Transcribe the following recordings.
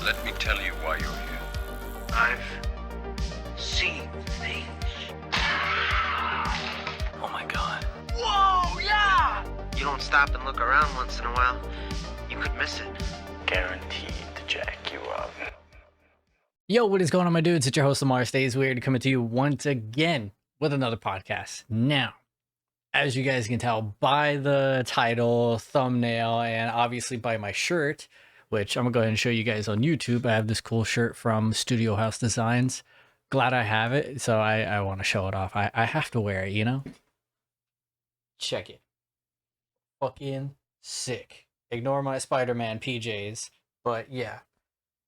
Let me tell you why you're here. I've seen things. Oh my god. Whoa, yeah! You don't stop and look around once in a while, you could miss it. Guaranteed to jack you up. Yo, what is going on, my dudes? It's your host, Lamar Stays Weird, coming to you once again with another podcast. Now, as you guys can tell by the title, thumbnail, and obviously by my shirt, which I'm gonna go ahead and show you guys on YouTube. I have this cool shirt from Studio House Designs. Glad I have it, so I want to show it off. I have to wear it, you know? Check it. Fucking sick. Ignore my Spider-Man PJs, but yeah.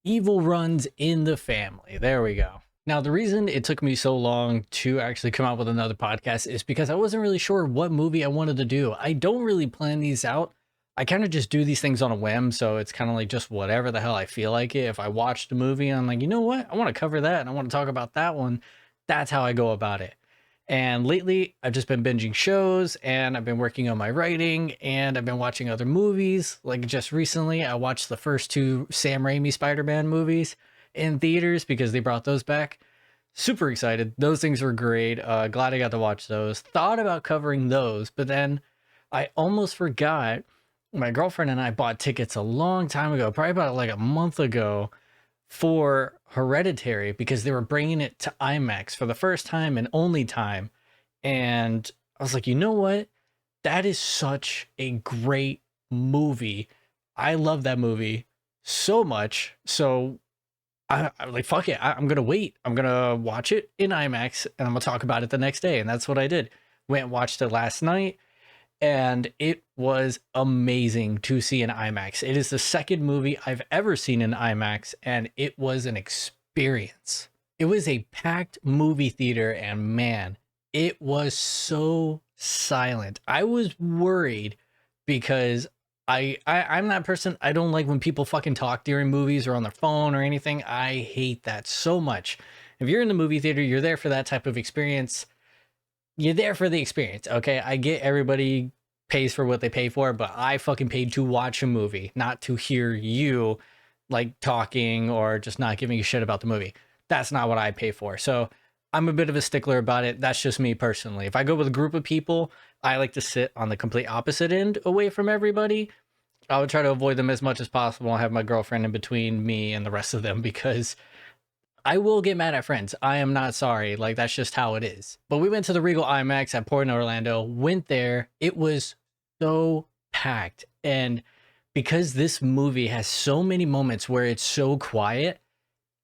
Evil runs in the family. There we go. Now, the reason it took me so long to actually come out with another podcast is because I wasn't really sure what movie I wanted to do. I don't really plan these out. I kind of just do these things on a whim, so it's kind of like just whatever the hell I feel like it. If I watched a movie and I'm like, you know what? I want to cover that and I want to talk about that one. That's how I go about it. And lately, I've just been binging shows and I've been working on my writing and I've been watching other movies. Like just recently, I watched the first two Sam Raimi Spider-Man movies in theaters because they brought those back. Super excited. Those things were great. Glad I got to watch those. Thought about covering those, but then I almost forgot. My girlfriend and I bought tickets a long time ago, probably about like a month ago, for Hereditary because they were bringing it to IMAX for the first time and only time. And I was like, you know what? That is such a great movie. I love that movie so much. So I'm like, fuck it. I'm going to wait. I'm going to watch it in IMAX and I'm going to talk about it the next day. And that's what I did. Went and watched it last night. And it was amazing to see in IMAX. It is the second movie I've ever seen in IMAX, and it was an experience. It was a packed movie theater, and man, it was so silent. I was worried because I'm that person. I don't like when people fucking talk during movies or on their phone or anything. I hate that so much. If you're in the movie theater, you're there for that type of experience. You're there for the experience, okay? I get everybody pays for what they pay for, but I fucking paid to watch a movie, not to hear you like talking or just not giving a shit about the movie. That's not what I pay for. So I'm a bit of a stickler about it. That's just me personally. If I go with a group of people, I like to sit on the complete opposite end away from everybody. I would try to avoid them as much as possible and have my girlfriend in between me and the rest of them because I will get mad at friends. I am not sorry. Like, that's just how it is. But we went to the Regal IMAX at Port Orlando, went there. It was so packed. And because this movie has so many moments where it's so quiet,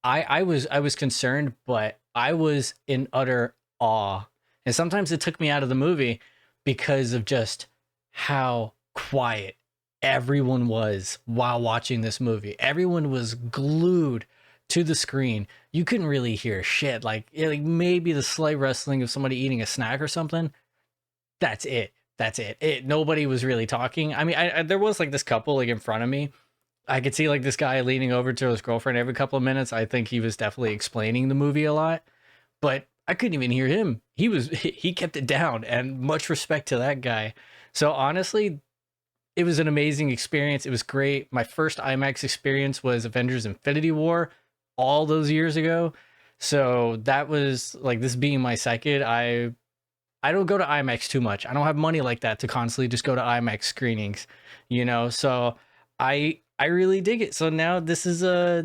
I was concerned, but I was in utter awe. And sometimes it took me out of the movie because of just how quiet everyone was while watching this movie. Everyone was glued to the screen. You couldn't really hear shit. Like maybe the slight rustling of somebody eating a snack or something. That's it. Nobody was really talking. I mean, I there was like this couple like in front of me. I could see like this guy leaning over to his girlfriend every couple of minutes. I think he was definitely explaining the movie a lot, but I couldn't even hear him. He kept it down, and much respect to that guy. So honestly, it was an amazing experience. It was great. My first IMAX experience was Avengers Infinity War all those years ago. So that was like this being my second. I don't go to IMAX too much. I don't have money like that to constantly just go to IMAX screenings, you know? So I really dig it. So now this is a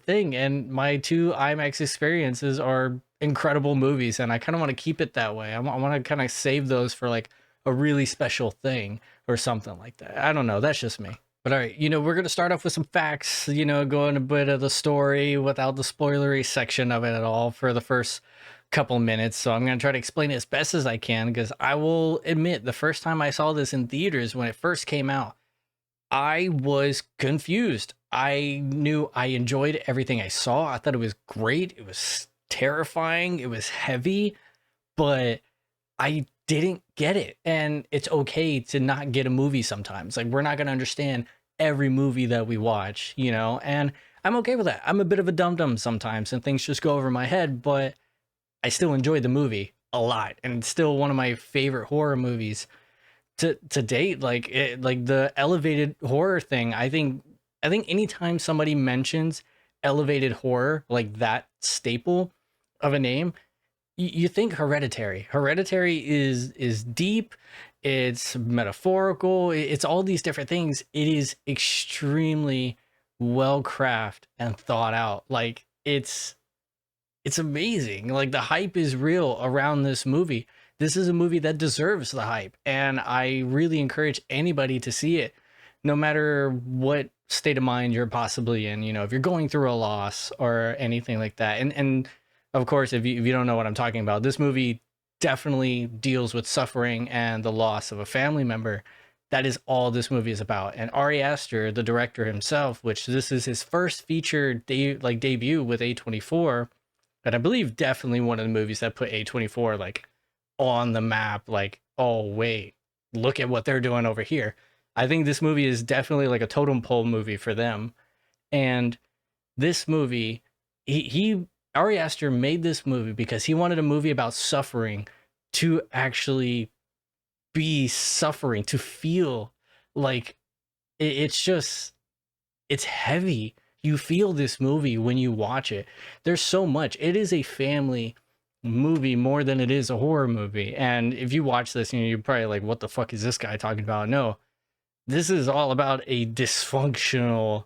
thing, and my two IMAX experiences are incredible movies, and I kind of want to keep it that way. I want to kind of save those for like a really special thing or something like that. I don't know. That's just me. But all right, we're going to start off with some facts, going a bit of the story without the spoilery section of it at all for the first couple minutes. So I'm going to try to explain it as best as I can, because I will admit the first time I saw this in theaters when it first came out, I was confused. I knew I enjoyed everything I saw. I thought it was great. It was terrifying. It was heavy, but I didn't get it. And it's okay to not get a movie sometimes. Like, we're not going to understand every movie that we watch, and I'm okay with that. I'm a bit of a dum-dum sometimes and things just go over my head, but I still enjoyed the movie a lot. And it's still one of my favorite horror movies to date. Like the elevated horror thing, I think I think anytime somebody mentions elevated horror, like that staple of a name, you think Hereditary. Hereditary is deep, it's metaphorical, it's all these different things. It is extremely well crafted and thought out. Like it's amazing. Like the hype is real around this movie. This is a movie that deserves the hype, and I really encourage anybody to see it, no matter what state of mind you're possibly in. You know, if you're going through a loss or anything like that. And of course, if you don't know what I'm talking about, this movie definitely deals with suffering and the loss of a family member. That is all this movie is about. And Ari Aster, the director himself, which this is his first feature debut with A24, and I believe definitely one of the movies that put A24 like on the map, like, oh wait, look at what they're doing over here. I think this movie is definitely like a totem pole movie for them. And this movie, he Ari Aster made this movie because he wanted a movie about suffering to actually be suffering, to feel like it's heavy. You feel this movie when you watch it. There's so much. It is a family movie more than it is a horror movie. And if you watch this, you're probably like, what the fuck is this guy talking about? No, this is all about a dysfunctional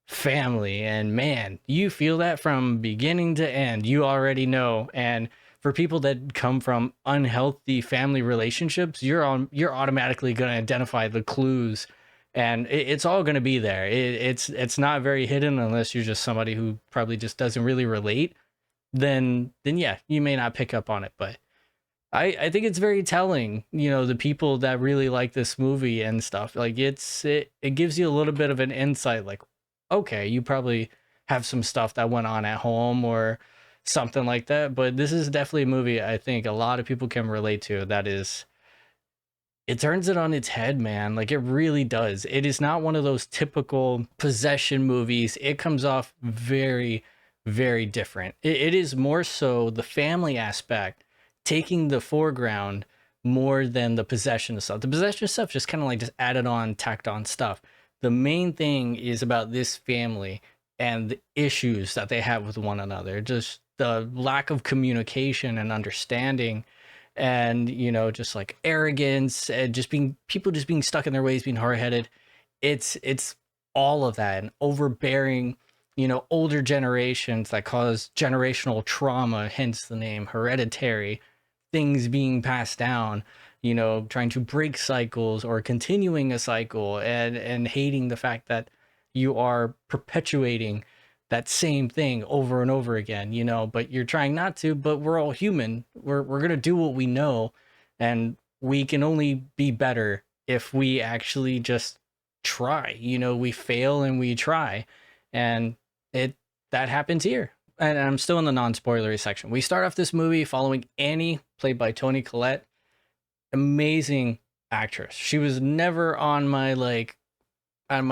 family. And man, you feel that from beginning to end. You already know. And for people that come from unhealthy family relationships, you're automatically going to identify the clues, and it's all going to be there. It's not very hidden unless you're just somebody who probably just doesn't really relate. Then yeah, you may not pick up on it. But I think it's very telling. You know, the people that really like this movie and stuff, like it gives you a little bit of an insight. Like, okay, you probably have some stuff that went on at home or something like that, but this is definitely a movie I think a lot of people can relate to. That is, it turns it on its head, man. Like it really does. It is not one of those typical possession movies. It comes off very, very different. It is more so the family aspect taking the foreground more than the possession stuff. The possession stuff just kind of like just added on, tacked on stuff. The main thing is about this family and the issues that they have with one another. Just the lack of communication and understanding, and you know, just like arrogance and just being stuck in their ways, being hard-headed. It's all of that, and overbearing, you know, older generations that cause generational trauma, hence the name Hereditary. Things being passed down, you know, trying to break cycles or continuing a cycle, and hating the fact that you are perpetuating that same thing over and over again, you know, but you're trying not to. But we're all human. We're going to do what we know, and we can only be better if we actually just try. You know, we fail and we try, and that happens here. And I'm still in the non-spoilery section. We start off this movie following Annie, played by Toni Collette. Amazing actress. She was never on my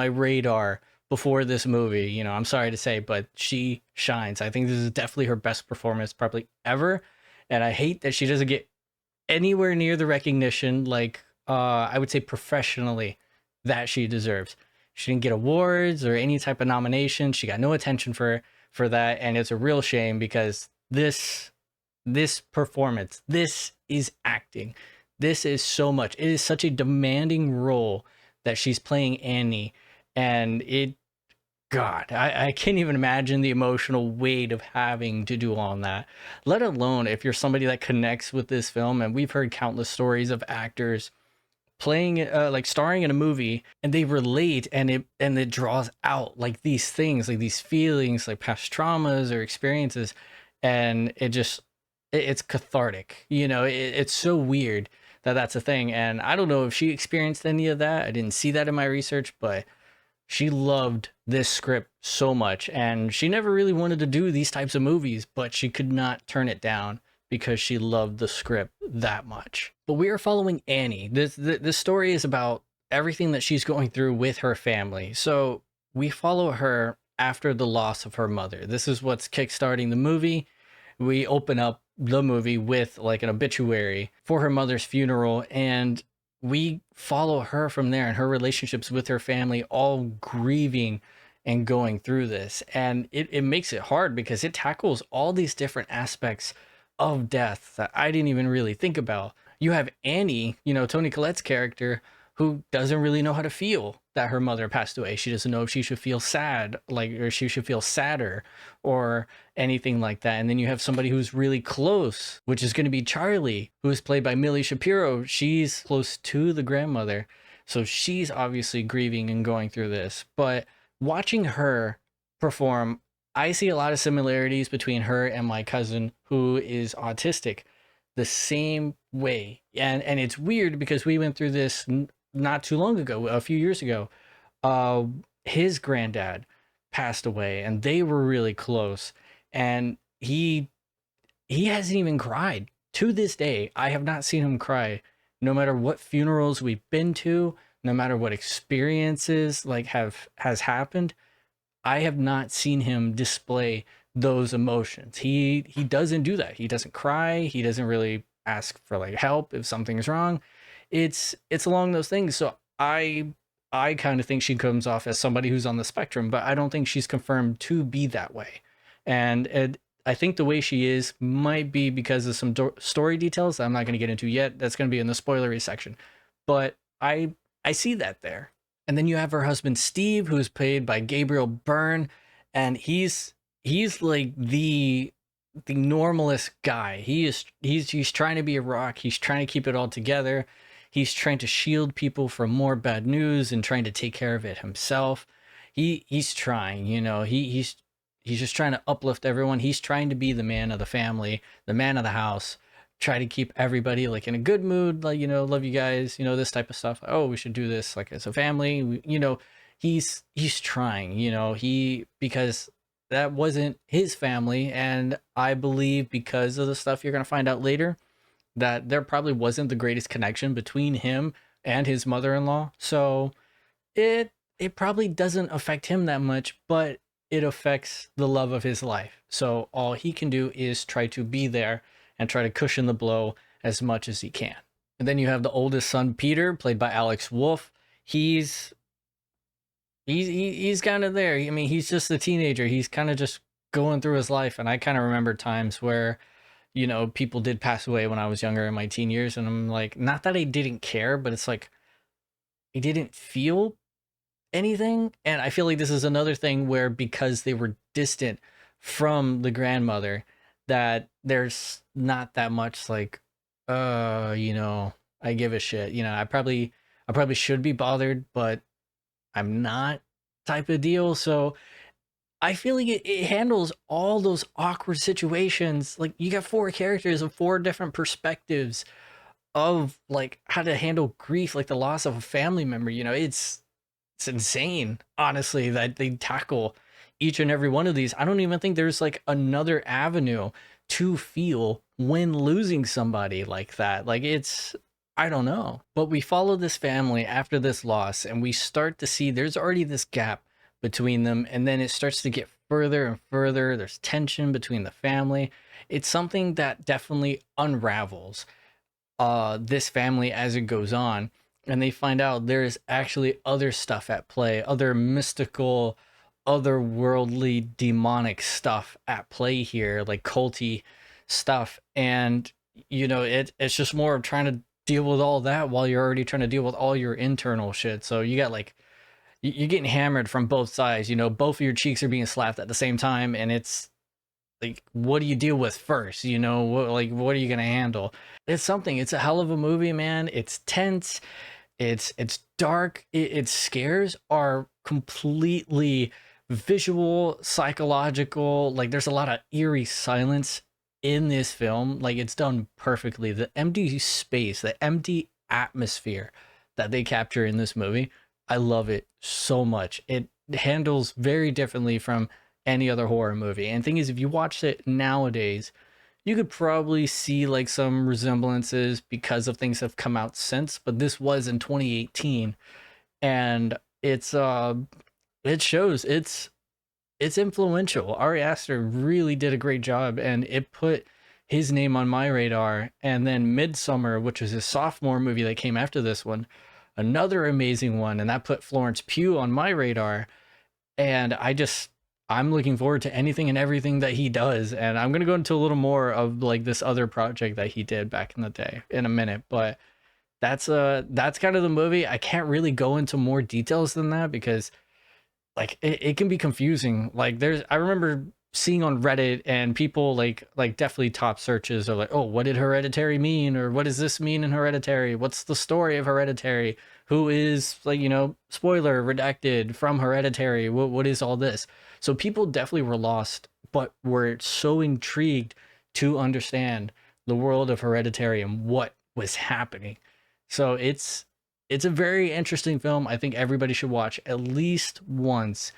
radar before this movie. You know, I'm sorry to say, but she shines. I think this is definitely her best performance probably ever. And I hate that she doesn't get anywhere near the recognition, like I would say professionally, that she deserves. She didn't get awards or any type of nomination. She got no attention for that, and it's a real shame because this performance, this is acting. This is so much. It is such a demanding role that she's playing Annie, and God, I can't even imagine the emotional weight of having to do all that, let alone if you're somebody that connects with this film. And we've heard countless stories of actors playing like starring in a movie, and they relate, and it draws out like these things, like these feelings, like past traumas or experiences, and it's cathartic. You know, it's so weird that that's a thing. And I don't know if she experienced any of that. I didn't see that in my research, but she loved this script so much, and she never really wanted to do these types of movies, but she could not turn it down because she loved the script that much. But we are following Annie. This story is about everything that she's going through with her family. So we follow her after the loss of her mother. This is what's kickstarting the movie. We open up the movie with like an obituary for her mother's funeral, and we follow her from there and her relationships with her family, all grieving and going through this. And it makes it hard because it tackles all these different aspects of death that I didn't even really think about. You have Annie, Toni Collette's character, who doesn't really know how to feel that her mother passed away. She doesn't know if she should feel sad, or she should feel sadder or anything like that. And then you have somebody who's really close, which is going to be Charlie, who is played by Millie Shapiro. She's close to the grandmother. So she's obviously grieving and going through this. But watching her perform, I see a lot of similarities between her and my cousin who is autistic the same way. And it's weird because we went through this not too long ago, a few years ago. His granddad passed away and they were really close, and he hasn't even cried to this day. I have not seen him cry, no matter what funerals we've been to, no matter what experiences has happened. I have not seen him display those emotions. He doesn't do that. He doesn't cry. He doesn't really ask for help if something's wrong. It's along those things. So I kind of think she comes off as somebody who's on the spectrum, but I don't think she's confirmed to be that way. And I think the way she is might be because of some story details that I'm not going to get into yet. That's going to be in the spoilery section. But I see that there. And then you have her husband Steve, who's played by Gabriel Byrne, and he's like the normalist guy. He's trying to be a rock. He's trying to keep it all together. He's trying to shield people from more bad news and trying to take care of it himself. He's trying, he's just trying to uplift everyone. He's trying to be the man of the family, the man of the house, try to keep everybody in a good mood, love you guys, this type of stuff. Oh, we should do this as a family. He's trying, because that wasn't his family. And I believe because of the stuff you're going to find out later, that there probably wasn't the greatest connection between him and his mother-in-law. So it probably doesn't affect him that much, but it affects the love of his life. So all he can do is try to be there and try to cushion the blow as much as he can. And then you have the oldest son, Peter, played by Alex Wolff. He's kind of there. I mean, he's just a teenager. He's kind of just going through his life. And I kind of remember times where, people did pass away when I was younger in my teen years. And I'm like, not that I didn't care, but it's like, I didn't feel anything. And I feel like this is another thing where, because they were distant from the grandmother, that there's not that much I give a shit. I probably should be bothered, but I'm not, type of deal. So I feel like it handles all those awkward situations. You got 4 characters of 4 different perspectives of how to handle grief, the loss of a family member. It's insane, honestly, that they tackle each and every one of these. I don't even think there's another avenue to feel when losing somebody like that. I don't know. But we follow this family after this loss, and we start to see there's already this gap between them, and then it starts to get further and further. There's tension between the family. It's something that definitely unravels this family as it goes on, and they find out there's actually other stuff at play, other mystical, otherworldly, demonic stuff at play here, culty stuff. And it's just more of trying to deal with all that while you're already trying to deal with all your internal shit. So you got you're getting hammered from both sides. Both of your cheeks are being slapped at the same time, and it's what do you deal with first? What are you gonna handle? It's something. It's a hell of a movie, man. It's tense, it's dark. Its scares are completely visual, psychological. There's a lot of eerie silence in this film. It's done perfectly. The empty space, the empty atmosphere that they capture in this movie, I love it so much. It handles very differently from any other horror movie. And the thing is, if you watch it nowadays, you could probably see some resemblances because of things that have come out since, but this was in 2018, and it shows it's influential. Ari Aster really did a great job, and it put his name on my radar. And then Midsummer, which was his sophomore movie that came after this one, another amazing one, and that put Florence Pugh on my radar. And I'm looking forward to anything and everything that he does. And I'm going to go into a little more of like this other project that he did back in the day in a minute, but that's kind of the movie. I can't really go into more details than that because like it can be confusing. Like I remember seeing on Reddit and people like definitely top searches are like, oh, what did Hereditary mean? Or what does this mean in Hereditary? What's the story of Hereditary? Who is, like, spoiler, redacted from Hereditary? What is all this? So people definitely were lost, but were so intrigued to understand the world of Hereditary and what was happening. So it's a very interesting film. I think everybody should watch at least once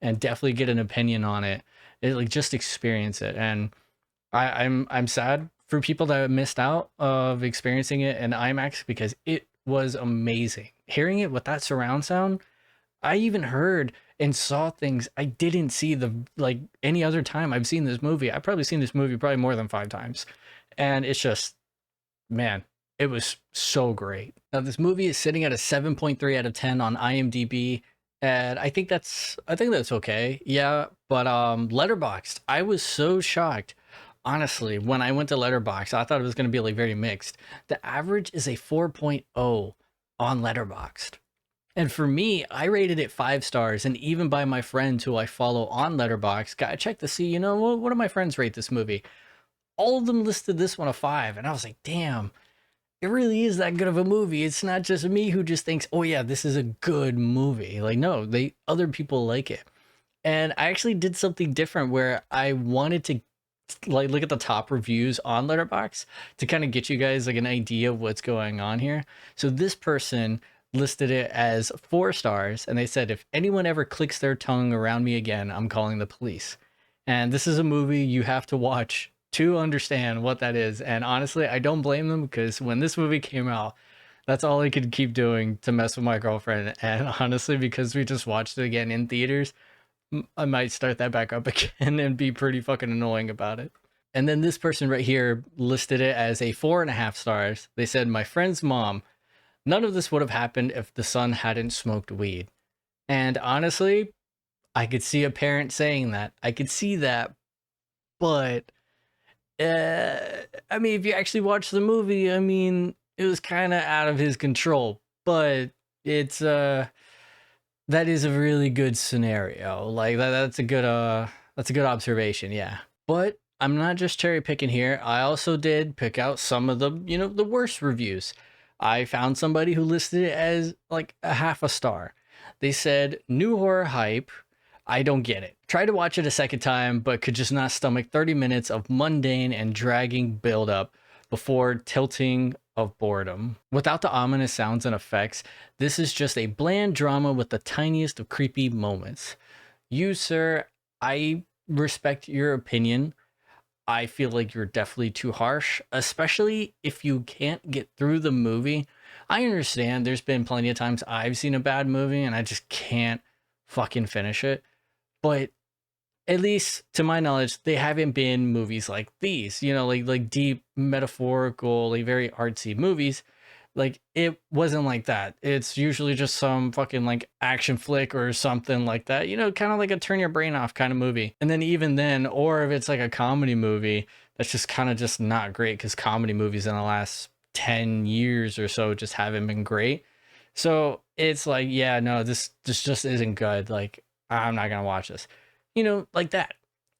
and definitely get an opinion on it. Like just experience it. And I'm sad for people that missed out of experiencing it in IMAX because it was amazing. Hearing it with that surround sound, I even heard and saw things I didn't see like any other time I've seen this movie. I've probably seen this movie probably more than 5 times. And it's just, man, it was so great. Now this movie is sitting at a 7.3 out of 10 on IMDb, and I think that's okay. Yeah, but Letterboxd, I was so shocked. Honestly, when I went to Letterboxd, I thought it was going to be like very mixed. The average is a 4.0 on Letterboxd. And for me, I rated it 5 stars, and even by my friends who I follow on Letterboxd, I checked to see, what do my friends rate this movie? All of them listed this one a 5, and I was like, damn, it really is that good of a movie. It's not just me who just thinks, oh yeah, this is a good movie. Like, no, other people like it. And I actually did something different where I wanted to like look at the top reviews on Letterboxd to kind of get you guys like an idea of what's going on here. So this person listed it as 4 stars, and they said, if anyone ever clicks their tongue around me again, I'm calling the police. And this is a movie you have to watch to understand what that is. And honestly, I don't blame them, because when this movie came out, that's all I could keep doing to mess with my girlfriend. And honestly, because we just watched it again in theaters, I might start that back up again and be pretty fucking annoying about it. And then this person right here listed it as a 4.5 stars. They said, my friend's mom, none of this would have happened if the son hadn't smoked weed. And honestly, I could see a parent saying that. I could see that. But I mean, if you actually watch the movie, I mean, it was kind of out of his control, but it's that is a really good scenario. Like that's a good observation, yeah. But I'm not just cherry picking here. I also did pick out some of the, the worst reviews. I found somebody who listed it as like a 0.5 star. They said, new horror hype, I don't get it. Tried to watch it a second time, but could just not stomach 30 minutes of mundane and dragging build-up before tilting of boredom. Without the ominous sounds and effects, this is just a bland drama with the tiniest of creepy moments. You, sir, I respect your opinion. I feel like you're definitely too harsh, especially if you can't get through the movie. I understand there's been plenty of times I've seen a bad movie and I just can't fucking finish it. But at least to my knowledge, they haven't been movies like these, like deep, metaphorical, like very artsy movies. Like, it wasn't like that. It's usually just some fucking like action flick or something like that, kind of like a turn your brain off kind of movie. And then even then, or if it's like a comedy movie, that's just kind of just not great, because comedy movies in the last 10 years or so just haven't been great. So it's like, yeah, no, this just isn't good. Like, I'm not gonna watch this, like that.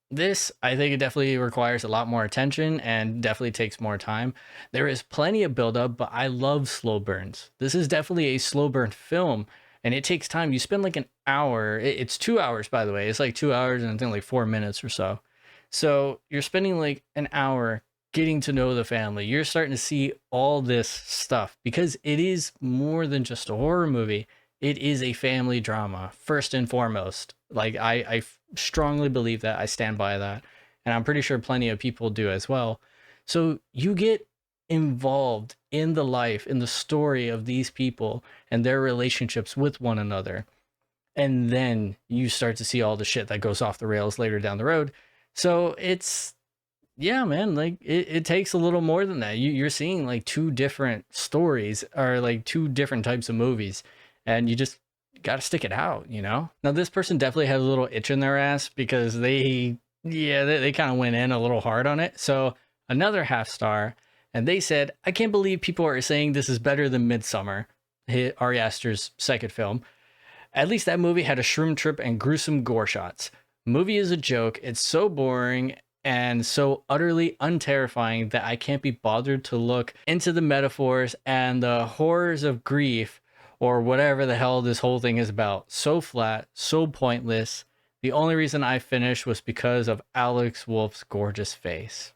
This, I think it definitely requires a lot more attention and definitely takes more time. There is plenty of buildup, but I love slow burns. This is definitely a slow burn film, and it takes time. You spend like an hour. It's 2 hours, by the way. It's like 2 hours and I think like 4 minutes or so. So you're spending like an hour getting to know the family. You're starting to see all this stuff, because it is more than just a horror movie. It is a family drama, first and foremost. Like, I strongly believe that. I stand by that. And I'm pretty sure plenty of people do as well. So you get involved in the life, in the story of these people and their relationships with one another. And then you start to see all the shit that goes off the rails later down the road. So it's, yeah, man, like it takes a little more than that. You're seeing like 2 different stories, or like 2 different types of movies. And got to stick it out, you know? Now, this person definitely had a little itch in their ass because they kind of went in a little hard on it. So another half star, and they said, I can't believe people are saying this is better than Midsummer, Ari Aster's second film. At least that movie had a shroom trip and gruesome gore shots. Movie is a joke. It's so boring and so utterly unterrifying that I can't be bothered to look into the metaphors and the horrors of grief or whatever the hell this whole thing is about. So flat, so pointless. The only reason I finished was because of Alex Wolff's gorgeous face.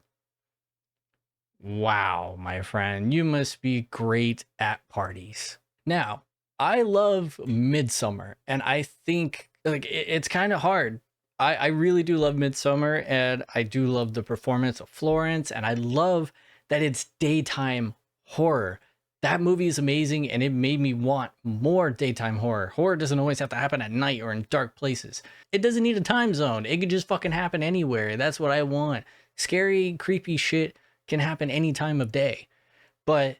Wow, my friend, you must be great at parties. Now, I love Midsummer, and I think like it's kind of hard. I really do love Midsummer, and I do love the performance of Florence, and I love that it's daytime horror. That movie is amazing, and it made me want more daytime horror. Horror doesn't always have to happen at night or in dark places. It doesn't need a time zone. It could just fucking happen anywhere. That's what I want. Scary, creepy shit can happen any time of day. But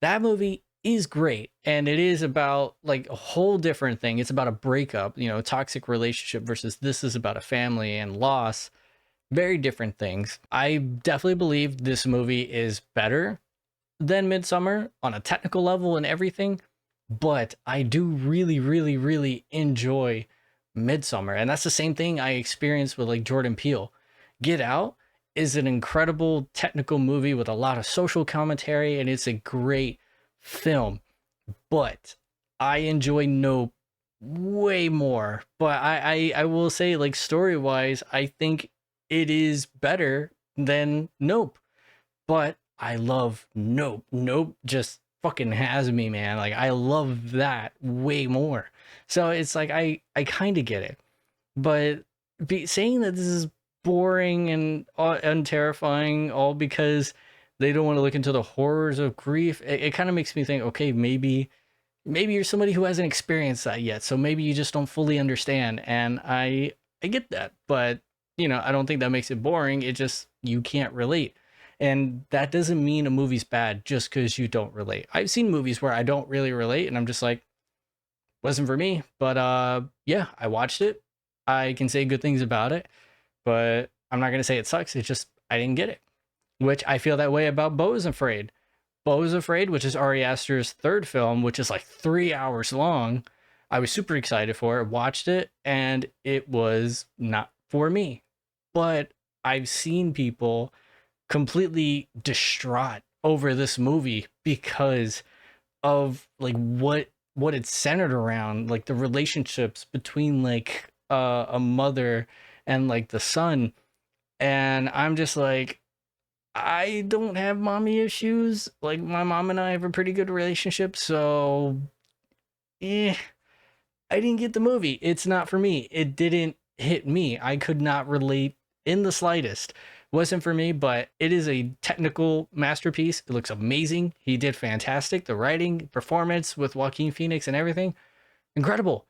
that movie is great, and it is about like a whole different thing. It's about a breakup, you know, toxic relationship versus this is about a family and loss. Very different things. I definitely believe this movie is better than Midsummer on a technical level and everything, but I do really, really, really enjoy Midsummer, and that's the same thing I experienced with like Jordan Peele. Get Out is an incredible technical movie with a lot of social commentary, and it's a great film, but I enjoy Nope way more. But I will say, like, story wise, I think it is better than Nope. But I love Nope. Nope just fucking has me, man. Like, I love that way more. So it's like I kind of get it, but saying that this is boring and unterrifying all because they don't want to look into the horrors of grief, it kind of makes me think, okay, maybe you're somebody who hasn't experienced that yet, so maybe you just don't fully understand. And I get that, but you know, I don't think that makes it boring. It just, you can't relate, and that doesn't mean a movie's bad just because you don't relate. I've seen movies where I don't really relate, and I'm just like, wasn't for me. But yeah, I watched it. I can say good things about it, but I'm not gonna say it sucks. It's just I didn't get it. Which I feel that way about Beau is Afraid. Beau is Afraid, which is Ari Aster's third film, which is like 3 hours long. I was super excited for it, watched it, and it was not for me. But I've seen people completely distraught over this movie because of like what it's centered around, like the relationships between like a mother and like the son. And I'm just like, I don't have mommy issues. Like, my mom and I have a pretty good relationship, so I didn't get the movie. It's not for me. It didn't hit me. I could not relate in the slightest. Wasn't for me, but it is a technical masterpiece. It looks amazing. He did fantastic. The writing, performance with Joaquin Phoenix and everything, incredible.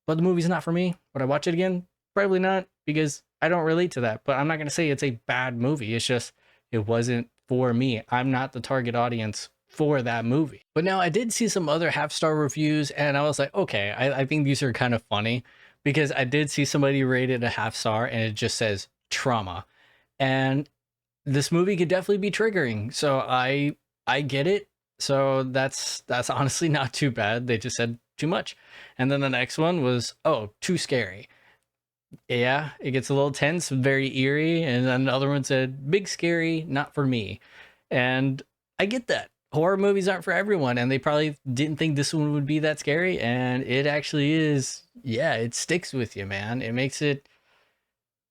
But the movie's not for me. Would I watch it again? Probably not, because I don't relate to that. But I'm not going to say it's a bad movie. It's just, it wasn't for me. I'm not the target audience for that movie. But now I did see some other half-star reviews, and I was like, okay, I think these are kind of funny, because I did see somebody rate it a half star and it just says trauma. And this movie could definitely be triggering. So I get it. So that's honestly not too bad. They just said too much. And then the next one was, oh, too scary. Yeah, it gets a little tense, very eerie. And then the other one said, big scary, not for me. And I get that. Horror movies aren't for everyone, and they probably didn't think this one would be that scary, and it actually is. Yeah, it sticks with you, man. It makes it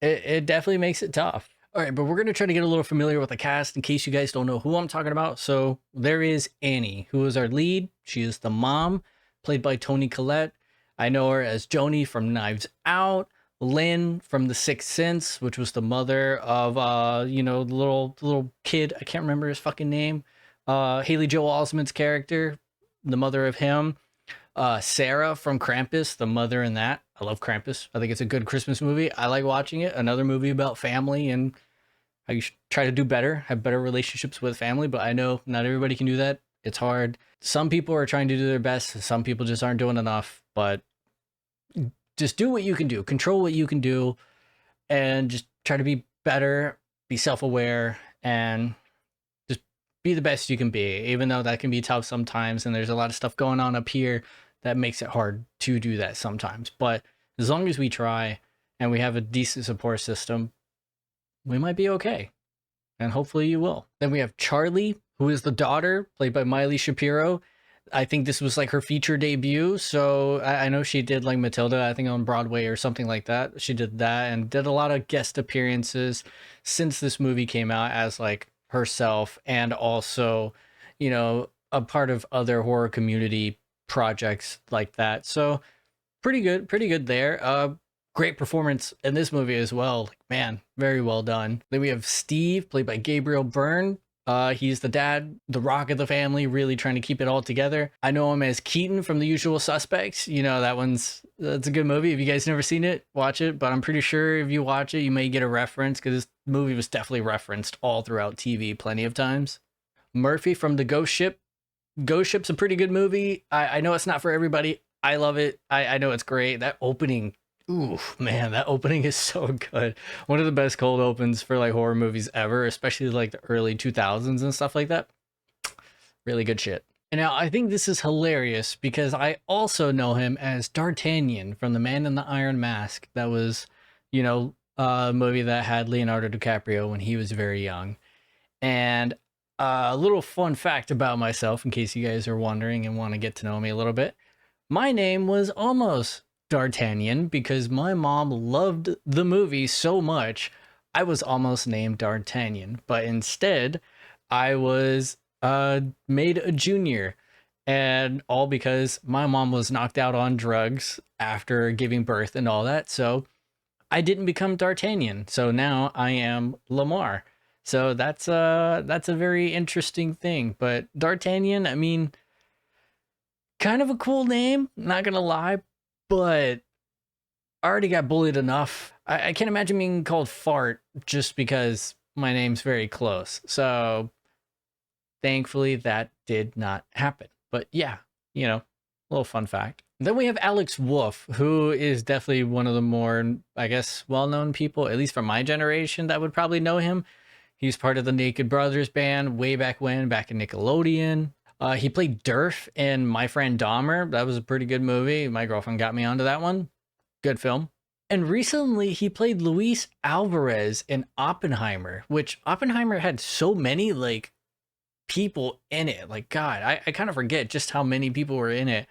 definitely makes it tough. All right, but we're going to try to get a little familiar with the cast in case you guys don't know who I'm talking about. So there is Annie, who is our lead. She is the mom, played by Toni Collette. I know her as Joni from Knives Out. Lynn from The Sixth Sense, which was the mother of the little kid. I can't remember his fucking name. Haley Joel Osment's character, the mother of him. Sarah from Krampus, the mother in that. I love Krampus. I think it's a good Christmas movie. I like watching it. Another movie about family and how you should try to do better, have better relationships with family. But I know not everybody can do that. It's hard. Some people are trying to do their best. Some people just aren't doing enough. But just do what you can do, control what you can do, and just try to be better, be self-aware, and just be the best you can be, even though that can be tough sometimes. And there's a lot of stuff going on up here that makes it hard to do that sometimes. But as long as we try and we have a decent support system, we might be okay. And hopefully you will. Then we have Charlie, who is the daughter, played by Miley Shapiro. I think this was like her feature debut. So I know she did like Matilda, I think on Broadway or something like that. She did that and did a lot of guest appearances since this movie came out as like herself, and also, you know, a part of other horror community projects like that. So pretty good there. Great performance in this movie as well. Like, man, very well done. Then we have Steve, played by Gabriel Byrne. He's the dad, the rock of the family, really trying to keep it all together. I know him as Keaton from The Usual Suspects. You know, that's a good movie. If you guys never seen it, watch it. But I'm pretty sure if you watch it, you may get a reference, because this movie was definitely referenced all throughout TV plenty of times. Murphy from The Ghost Ship. Ghost Ship's a pretty good movie. I know it's not for everybody. I love it. I know it's great. That opening, ooh, man, that opening is so good. One of the best cold opens for like horror movies ever, especially like the early 2000s and stuff like that. Really good shit. And now I think this is hilarious because I also know him as D'Artagnan from The Man in the Iron Mask. That was, you know, a movie that had Leonardo DiCaprio when he was very young. And a little fun fact about myself, in case you guys are wondering and want to get to know me a little bit. My name was almost D'Artagnan because my mom loved the movie so much. I was almost named D'Artagnan, but instead I was made a junior, and all because my mom was knocked out on drugs after giving birth and all that. So I didn't become D'Artagnan. So now I am Lamar. So that's a very interesting thing. But D'Artagnan, I mean, kind of a cool name, not gonna lie, but I already got bullied enough. I can't imagine being called Fart just because my name's very close. So thankfully that did not happen. But yeah, you know, a little fun fact. Then we have Alex Wolff, who is definitely one of the more, I guess, well-known people, at least from my generation, that would probably know him. He's part of the Naked Brothers band way back when, back in Nickelodeon. He played Durf in My Friend Dahmer. That was a pretty good movie. My girlfriend got me onto that one. Good film. And recently he played Luis Alvarez in Oppenheimer, which Oppenheimer had so many like people in it. Like, God, I kind of forget just how many people were in it.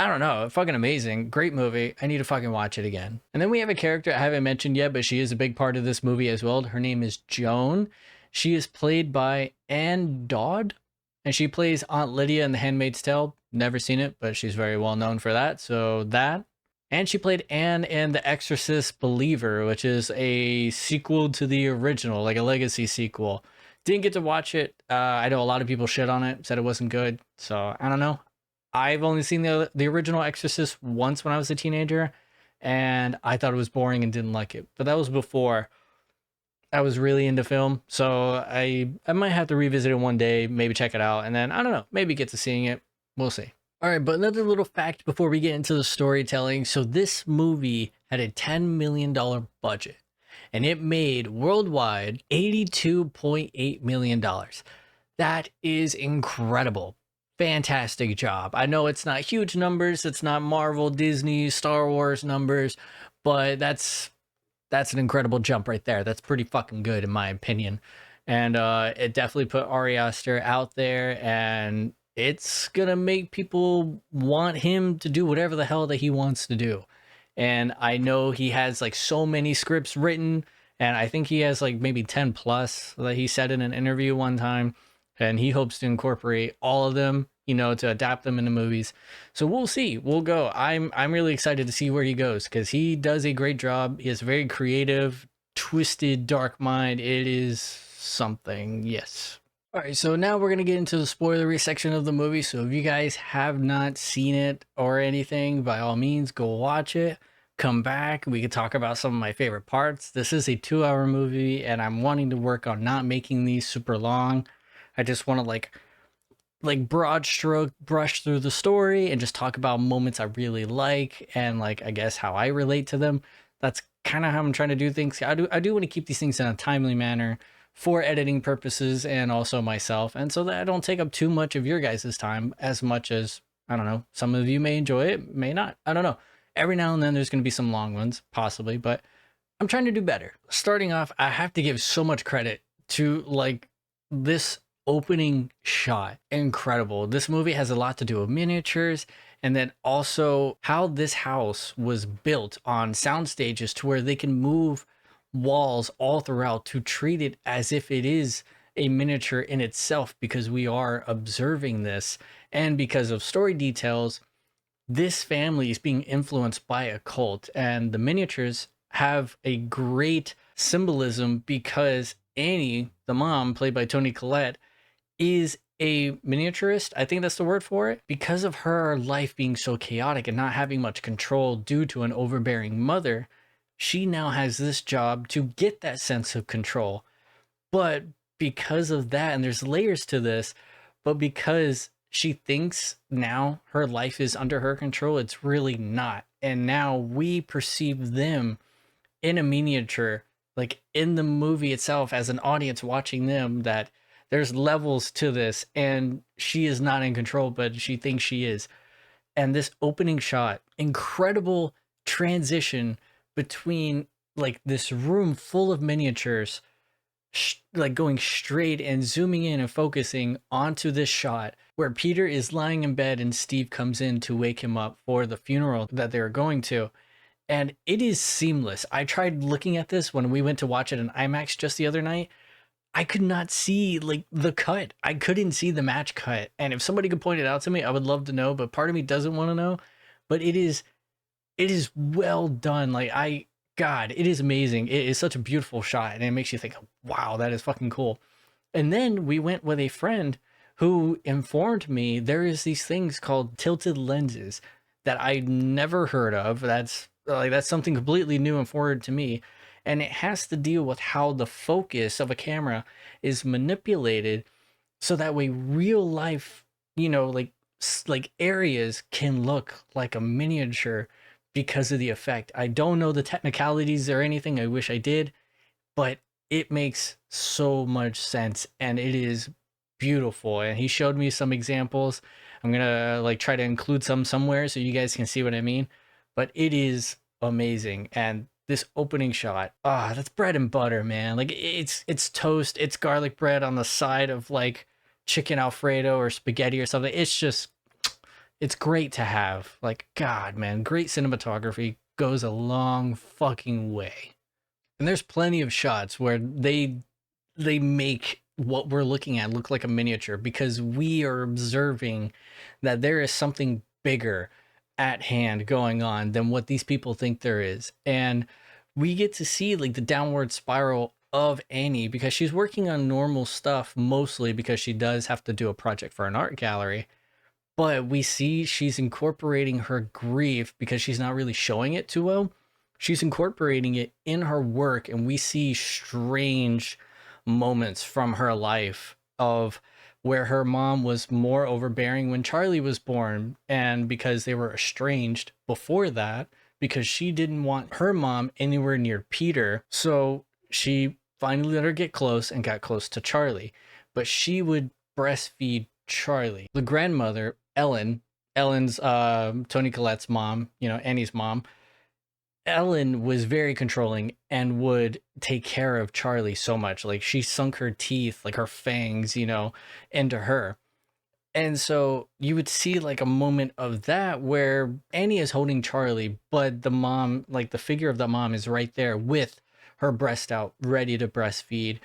I don't know. Fucking amazing. Great movie. I need to fucking watch it again. And then we have a character I haven't mentioned yet, but she is a big part of this movie as well. Her name is Joan. She is played by Anne Dodd, and she plays Aunt Lydia in The Handmaid's Tale. Never seen it, but she's very well known for that. So that. And she played Anne in The Exorcist Believer, which is a sequel to the original, like a legacy sequel. Didn't get to watch it. I know a lot of people shit on it, said it wasn't good. So I don't know. I've only seen the original Exorcist once when I was a teenager, and I thought it was boring and didn't like it. But that was before I was really into film, so I might have to revisit it one day, maybe check it out, and then, I don't know, maybe get to seeing it. We'll see. All right, but another little fact before we get into the storytelling. So this movie had a $10 million budget, and it made worldwide $82.8 million. That is incredible. Fantastic job. I know it's not huge numbers. It's not Marvel, Disney, Star Wars numbers, but that's an incredible jump right there. That's pretty fucking good in my opinion. And it definitely put Ari Aster out there, and it's gonna make people want him to do whatever the hell that he wants to do. And I know he has like so many scripts written, and I think he has like maybe 10 plus that he said in an interview one time. And he hopes to incorporate all of them, you know, to adapt them into movies. So we'll see. We'll go. I'm really excited to see where he goes, because he does a great job. He has a very creative, twisted, dark mind. It is something. Yes. All right. So now we're going to get into the spoilery section of the movie. So if you guys have not seen it or anything, by all means, go watch it. Come back. We could talk about some of my favorite parts. This is a 2-hour movie, and I'm wanting to work on not making these super long. I just want to like like broad stroke brush through the story and just talk about moments I really like and like I guess how I relate to them. That's kind of how I'm trying to do things. I do want to keep these things in a timely manner for editing purposes and also myself, and so that I don't take up too much of your guys' time as much as, I don't know, some of you may enjoy it, may not. I don't know. Every now and then there's going to be some long ones, possibly, but I'm trying to do better. Starting off, I have to give so much credit to like this opening shot. Incredible. This movie has a lot to do with miniatures, and then also how this house was built on sound stages to where they can move walls all throughout to treat it as if it is a miniature in itself, because we are observing this, and because of story details, this family is being influenced by a cult, and the miniatures have a great symbolism because Annie, the mom, played by Toni Collette, is a miniaturist. I think that's the word for it. Because of her life being so chaotic and not having much control due to an overbearing mother, she now has this job to get that sense of control. But because of that, and there's layers to this, but because she thinks now her life is under her control, it's really not. And now we perceive them in a miniature, like in the movie itself, as an audience watching them, that there's levels to this, and she is not in control, but she thinks she is. And this opening shot, incredible transition between like this room full of miniatures, like going straight and zooming in and focusing onto this shot where Peter is lying in bed and Steve comes in to wake him up for the funeral that they're going to. And it is seamless. I tried looking at this when we went to watch it in IMAX just the other night. I could not see like the cut. I couldn't see the match cut. And if somebody could point it out to me, I would love to know, but part of me doesn't want to know. But it is well done. Like God, it is amazing. It is such a beautiful shot, and it makes you think, wow, that is fucking cool. And then we went with a friend who informed me there is these things called tilted lenses that I never heard of. That's something completely new and foreign to me. And it has to deal with how the focus of a camera is manipulated so that way real life, like areas can look like a miniature because of the effect. I don't know the technicalities or anything. I wish I did, but it makes so much sense and it is beautiful. And he showed me some examples. I'm gonna like try to include some somewhere so you guys can see what I mean. But it is amazing. And this opening shot, that's bread and butter, man. Like it's toast, it's garlic bread on the side of like chicken Alfredo or spaghetti or something. It's great to have. Like, God, man, great cinematography goes a long fucking way. And there's plenty of shots where they make what we're looking at look like a miniature because we are observing that there is something bigger at hand going on than what these people think there is. And we get to see like the downward spiral of Annie because she's working on normal stuff mostly because she does have to do a project for an art gallery. But we see she's incorporating her grief because she's not really showing it too well. She's incorporating it in her work, and we see strange moments from her life of where her mom was more overbearing when Charlie was born, and because they were estranged before that, because she didn't want her mom anywhere near Peter. So she finally let her get close and got close to Charlie, but she would breastfeed Charlie. The grandmother, Ellen's Toni Collette's mom, Annie's mom, Ellen was very controlling and would take care of Charlie so much. Like she sunk her teeth, like her fangs, into her. And so you would see like a moment of that where Annie is holding Charlie, but the mom, like the figure of the mom is right there with her breast out, ready to breastfeed.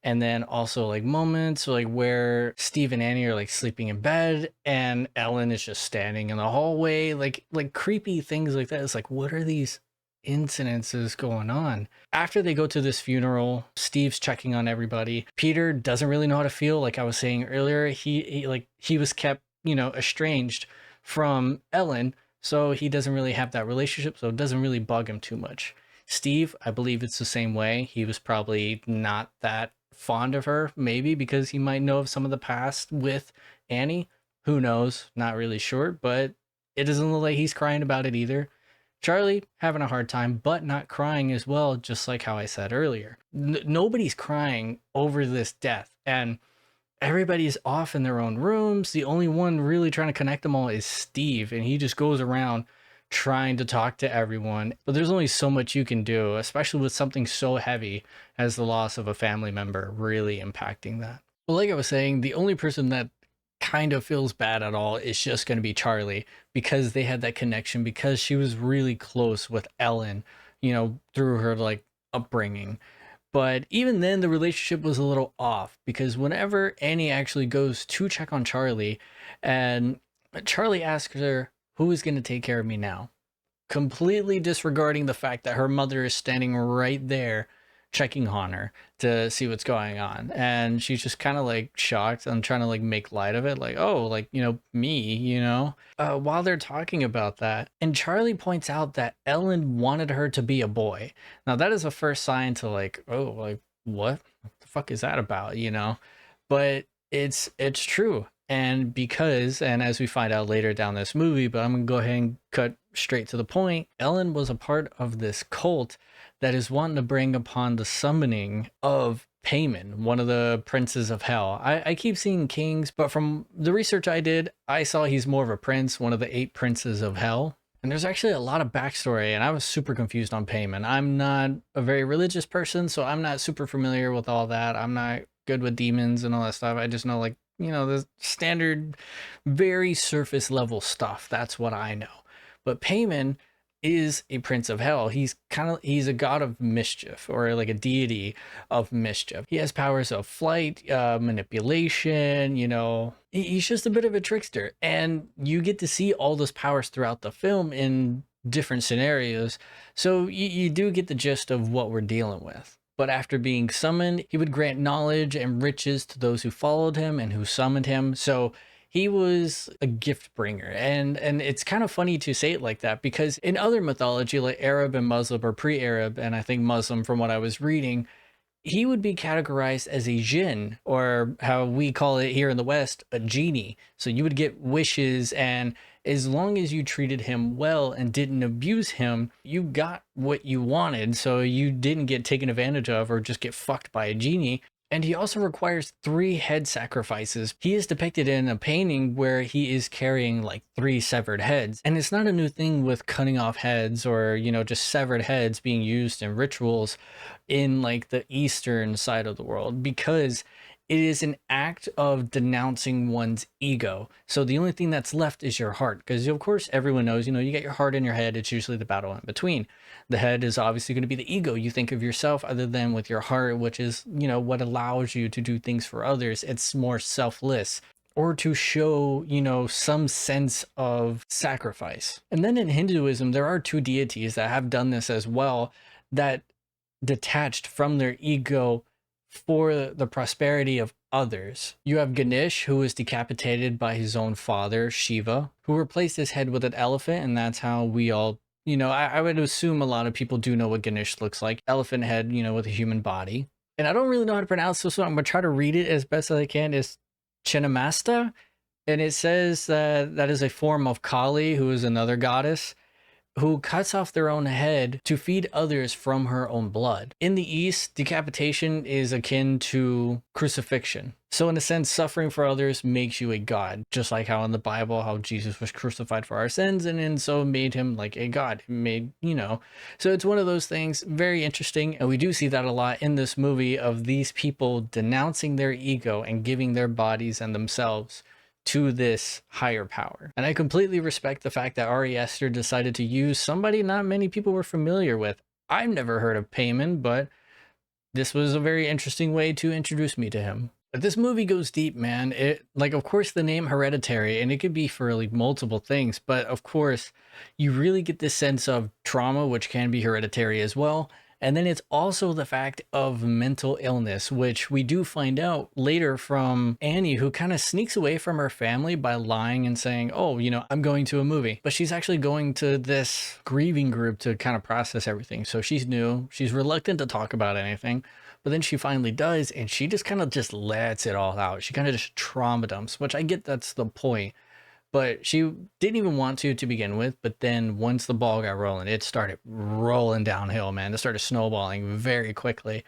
And then also like moments like where Steve and Annie are like sleeping in bed and Ellen is just standing in the hallway, like creepy things like that. It's like, what are these incidences going on? After they go to this funeral, Steve's checking on everybody. Peter doesn't really know how to feel. Like I was saying earlier, he was kept, estranged from Ellen. So he doesn't really have that relationship. So it doesn't really bug him too much. Steve, I believe it's the same way. He was probably not that fond of her, maybe because he might know of some of the past with Annie? Who knows? Not really sure, but it doesn't look like he's crying about it either. Charlie having a hard time, but not crying as well, just like how I said earlier. Nobody's crying over this death, and everybody's off in their own rooms. The only one really trying to connect them all is Steve, and he just goes around trying to talk to everyone. But there's only so much you can do, especially with something so heavy as the loss of a family member really impacting that. Well, like I was saying, the only person that kind of feels bad at all is just going to be Charlie, because they had that connection, because she was really close with Ellen, you know, through her like upbringing. But even then, the relationship was a little off, because whenever Annie actually goes to check on Charlie, and Charlie asks her, "Who is going to take care of me now?" Completely disregarding the fact that her mother is standing right there checking on her to see what's going on. And she's just kind of like shocked and trying to like make light of it. Like, oh, like, you know, me, you know, while they're talking about that. And Charlie points out that Ellen wanted her to be a boy. Now that is a first sign to like, oh, like what the fuck is that about, you know? But it's true. And because, and as we find out later down this movie, but I'm gonna go ahead and cut straight to the point, Ellen was a part of this cult that is wanting to bring upon the summoning of Payman, one of the princes of hell. I keep seeing kings, but from the research I did, I saw he's more of a prince, one of the 8 princes of hell. And there's actually a lot of backstory, and I was super confused on Payman. I'm not a very religious person, so I'm not super familiar with all that. I'm not good with demons and all that stuff. I just know, like, you know, the standard, very surface level stuff. That's what I know. But Payman is a prince of hell. He's a god of mischief, or like a deity of mischief. He has powers of flight, manipulation, you know, he's just a bit of a trickster. And you get to see all those powers throughout the film in different scenarios. So you do get the gist of what we're dealing with. But after being summoned, he would grant knowledge and riches to those who followed him and who summoned him. So he was a gift bringer. And it's kind of funny to say it like that, because in other mythology, like Arab and Muslim, or pre-Arab, and I think Muslim from what I was reading, he would be categorized as a jinn, or how we call it here in the West, a genie. So you would get wishes, and as long as you treated him well and didn't abuse him, you got what you wanted. So you didn't get taken advantage of or just get fucked by a genie. And he also requires 3 head sacrifices. He is depicted in a painting where he is carrying like 3 severed heads. And it's not a new thing with cutting off heads, or, you know, just severed heads being used in rituals in like the Eastern side of the world, because it is an act of denouncing one's ego. So the only thing that's left is your heart, because of course everyone knows, you know, you get your heart in your head, it's usually the battle in between. The head is obviously going to be the ego. You think of yourself other than with your heart, which is, you know, what allows you to do things for others. It's more selfless, or to show, you know, some sense of sacrifice. And then in Hinduism, there are 2 deities that have done this as well, that detached from their ego for the prosperity of others. You have Ganesh, who was decapitated by his own father, Shiva, who replaced his head with an elephant, and that's how we all, you know, I would assume a lot of people do know what Ganesh looks like. Elephant head, you know, with a human body. And I don't really know how to pronounce this, so I'm going to try to read it as best as I can. It's Chinnamasta, and it says that that is a form of Kali, who is another goddess, who cuts off their own head to feed others from her own blood. In the East, decapitation is akin to crucifixion. So in a sense, suffering for others makes you a god, just like how in the Bible, how Jesus was crucified for our sins, and so made him like a god, made, you know. So it's one of those things, very interesting. And we do see that a lot in this movie, of these people denouncing their ego and giving their bodies and themselves to this higher power. And I completely respect the fact that Aster decided to use somebody not many people were familiar with. I've never heard of Payman, but this was a very interesting way to introduce me to him. But this movie goes deep, man. It, like, of course, the name Hereditary, and it could be for like multiple things, but of course, you really get this sense of trauma, which can be hereditary as well. And then it's also the fact of mental illness, which we do find out later from Annie, who kind of sneaks away from her family by lying and saying, oh, I'm going to a movie. But she's actually going to this grieving group to kind of process everything. So she's new. She's reluctant to talk about anything. But then she finally does, and she just kind of just lets it all out. She kind of just trauma dumps, which I get that's the point. But she didn't even want to begin with. But then once the ball got rolling, it started rolling downhill, man. It started snowballing very quickly.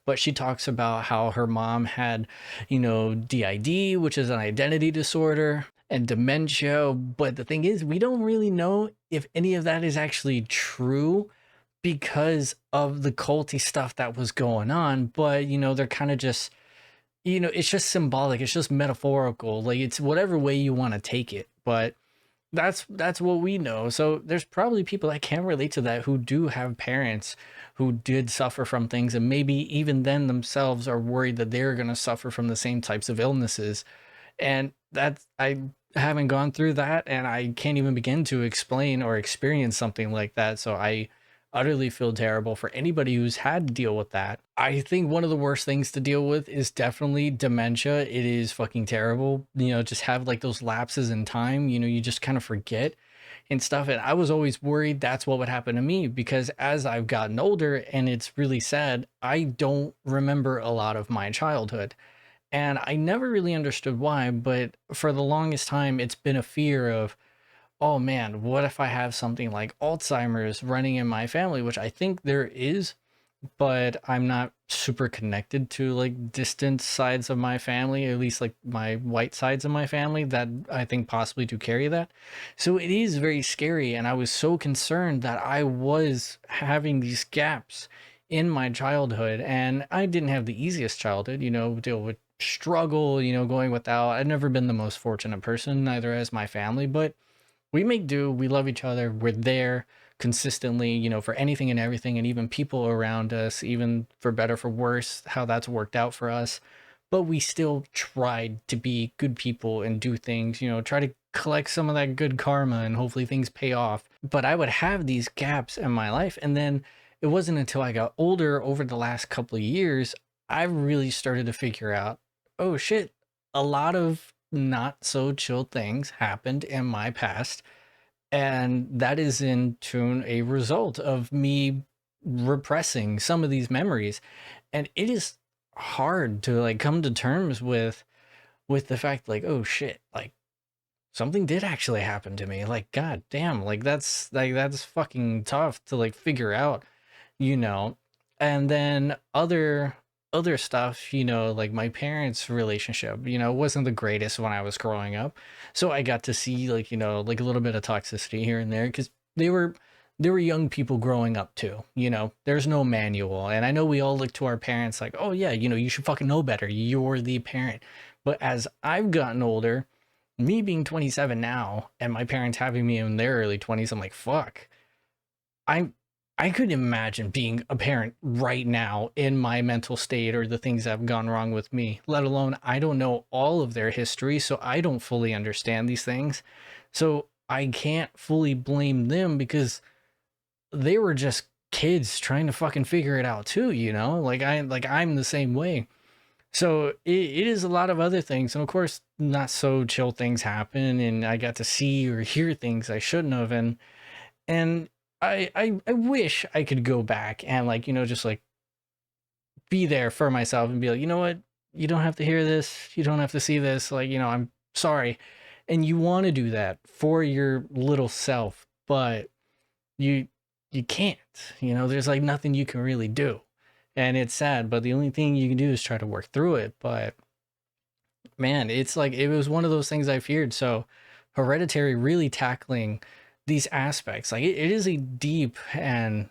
But she talks about how her mom had, DID, which is an identity disorder, and dementia. But the thing is, we don't really know if any of that is actually true because of the culty stuff that was going on. But, they're kind of just, it's just symbolic. It's just metaphorical. Like, it's whatever way you want to take it. But that's what we know. So there's probably people that can relate to that who do have parents who did suffer from things, and maybe even then themselves are worried that they're going to suffer from the same types of illnesses. And I haven't gone through that, and I can't even begin to explain or experience something like that. So I utterly feel terrible for anybody who's had to deal with that. I think one of the worst things to deal with is definitely dementia. It is fucking terrible. Just have like those lapses in time, you just kind of forget and stuff. And I was always worried that's what would happen to me, because as I've gotten older, and it's really sad, I don't remember a lot of my childhood. And I never really understood why, but for the longest time, it's been a fear of, oh man, what if I have something like Alzheimer's running in my family, which I think there is, but I'm not super connected to like distant sides of my family, at least like my white sides of my family that I think possibly do carry that. So it is very scary. And I was so concerned that I was having these gaps in my childhood, and I didn't have the easiest childhood, deal with struggle, going without. I've never been the most fortunate person, neither has my family, but we make do. We love each other. We're there consistently, for anything and everything, and even people around us, even for better, for worse, how that's worked out for us. But we still tried to be good people and do things, try to collect some of that good karma, and hopefully things pay off. But I would have these gaps in my life. And then it wasn't until I got older over the last couple of years, I really started to figure out, oh shit, a lot of not so chill things happened in my past, and that is in turn a result of me repressing some of these memories. And it is hard to like come to terms with the fact, like, oh shit, like something did actually happen to me, like god damn, like that's fucking tough to like figure out, you know. And then other stuff, like my parents' relationship, wasn't the greatest when I was growing up. So I got to see like, like a little bit of toxicity here and there, because they were young people growing up too, there's no manual. And I know we all look to our parents like, oh yeah, you should fucking know better, you're the parent. But as I've gotten older, me being 27 now, and my parents having me in their early 20s, I'm like, fuck, I couldn't imagine being a parent right now in my mental state, or the things that have gone wrong with me, let alone I don't know all of their history, so I don't fully understand these things. So I can't fully blame them, because they were just kids trying to fucking figure it out too, like I'm the same way. So it is a lot of other things, and of course not so chill things happen, and I got to see or hear things I shouldn't have. And I wish I could go back and like, just like be there for myself and be like, you know what? You don't have to hear this. You don't have to see this. Like, I'm sorry. And you want to do that for your little self, but you can't, there's like nothing you can really do. And it's sad, but the only thing you can do is try to work through it. But man, it's like, it was one of those things I feared. So Hereditary really tackling these aspects, like it is a deep and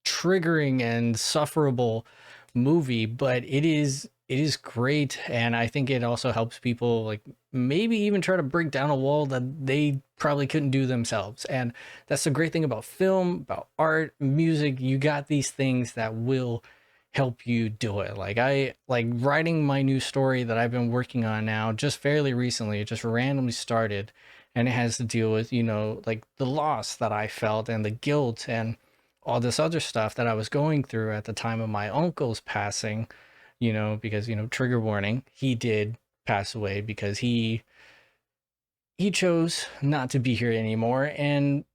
triggering and sufferable movie, but it is great. And I think it also helps people like maybe even try to break down a wall that they probably couldn't do themselves. And that's the great thing about film, about art, music. You got these things that will help you do it. Like I like writing my new story that I've been working on now just fairly recently. It just randomly started, and it has to deal with, like the loss that I felt and the guilt and all this other stuff that I was going through at the time of my uncle's passing, because, trigger warning, he did pass away because he chose not to be here anymore, and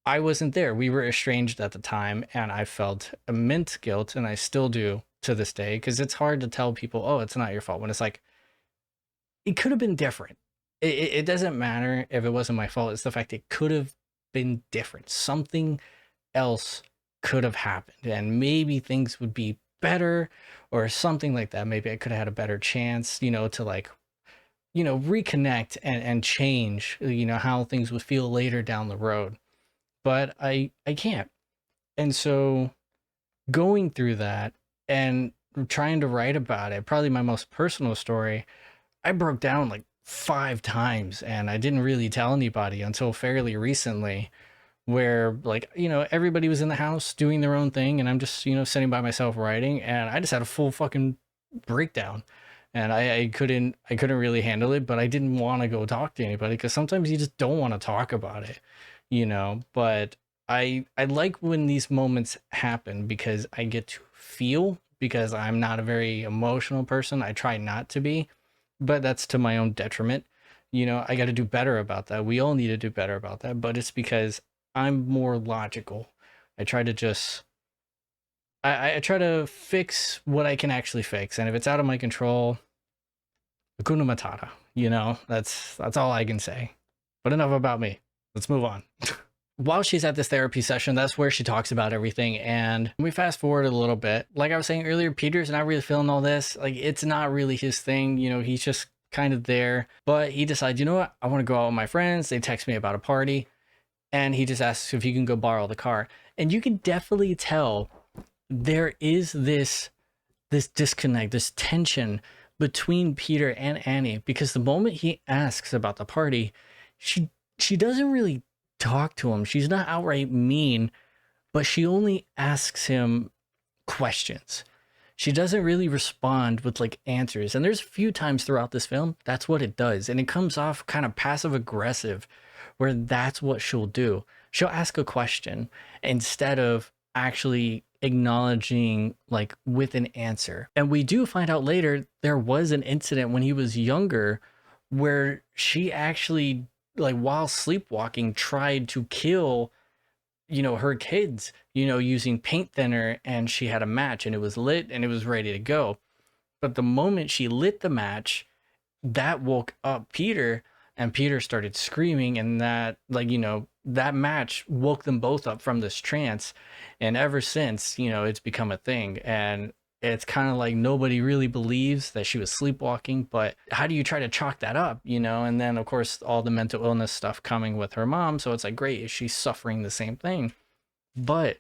I wasn't there. We were estranged at the time, and I felt immense guilt, and I still do to this day, because it's hard to tell people, oh, it's not your fault, when it's like, it could have been different. It doesn't matter if it wasn't my fault. It's the fact it could have been different. Something else could have happened, and maybe things would be better or something like that. Maybe I could have had a better chance, to like, reconnect and change, how things would feel later down the road. But I can't. And so going through that and trying to write about it, probably my most personal story, I broke down like 5 times, and I didn't really tell anybody until fairly recently, where like, everybody was in the house doing their own thing, and I'm just, sitting by myself writing, and I just had a full fucking breakdown. And I couldn't really handle it, but I didn't want to go talk to anybody, because sometimes you just don't want to talk about it, but I like when these moments happen, because I get to feel, because I'm not a very emotional person. I try not to be, but that's to my own detriment. I got to do better about that. We all need to do better about that, but it's because I'm more logical. I try to just I try to fix what I can actually fix, and if it's out of my control, Hakuna Matata. That's all I can say. But enough about me. Let's move on. While she's at this therapy session, that's where she talks about everything, and we fast forward a little bit. Like I was saying earlier, Peter's not really feeling all this. Like, it's not really his thing. He's just kind of there, but he decides, you know what? I want to go out with my friends. They text me about a party, and he just asks if he can go borrow the car. And you can definitely tell there is this disconnect, this tension between Peter and Annie, because the moment he asks about the party, she doesn't really talk to him. She's not outright mean, but she only asks him questions. She doesn't really respond with like answers. And there's a few times throughout this film that's what it does, and it comes off kind of passive aggressive, where that's what she'll do. She'll ask a question instead of actually acknowledging like with an answer. And we do find out later there was an incident when he was younger where she actually, like, while sleepwalking, tried to kill her kids, using paint thinner, and she had a match, and it was lit, and it was ready to go. But the moment she lit the match, that woke up Peter, and Peter started screaming, and that, like, that match woke them both up from this trance. And ever since, it's become a thing. And it's kind of like nobody really believes that she was sleepwalking, but how do you try to chalk that up, And then, of course, all the mental illness stuff coming with her mom. So it's like, great, is she suffering the same thing? But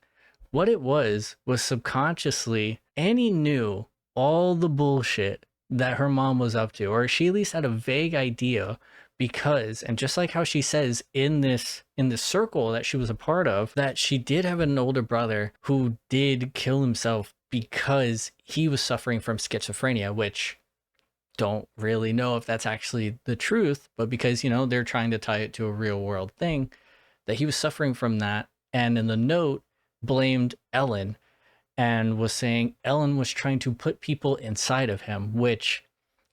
what it was subconsciously, Annie knew all the bullshit that her mom was up to, or she at least had a vague idea, because, and just like how she says in this circle that she was a part of, that she did have an older brother who did kill himself because he was suffering from schizophrenia, which don't really know if that's actually the truth, but because, they're trying to tie it to a real world thing, that he was suffering from that. And in the note, blamed Ellen, and was saying Ellen was trying to put people inside of him, which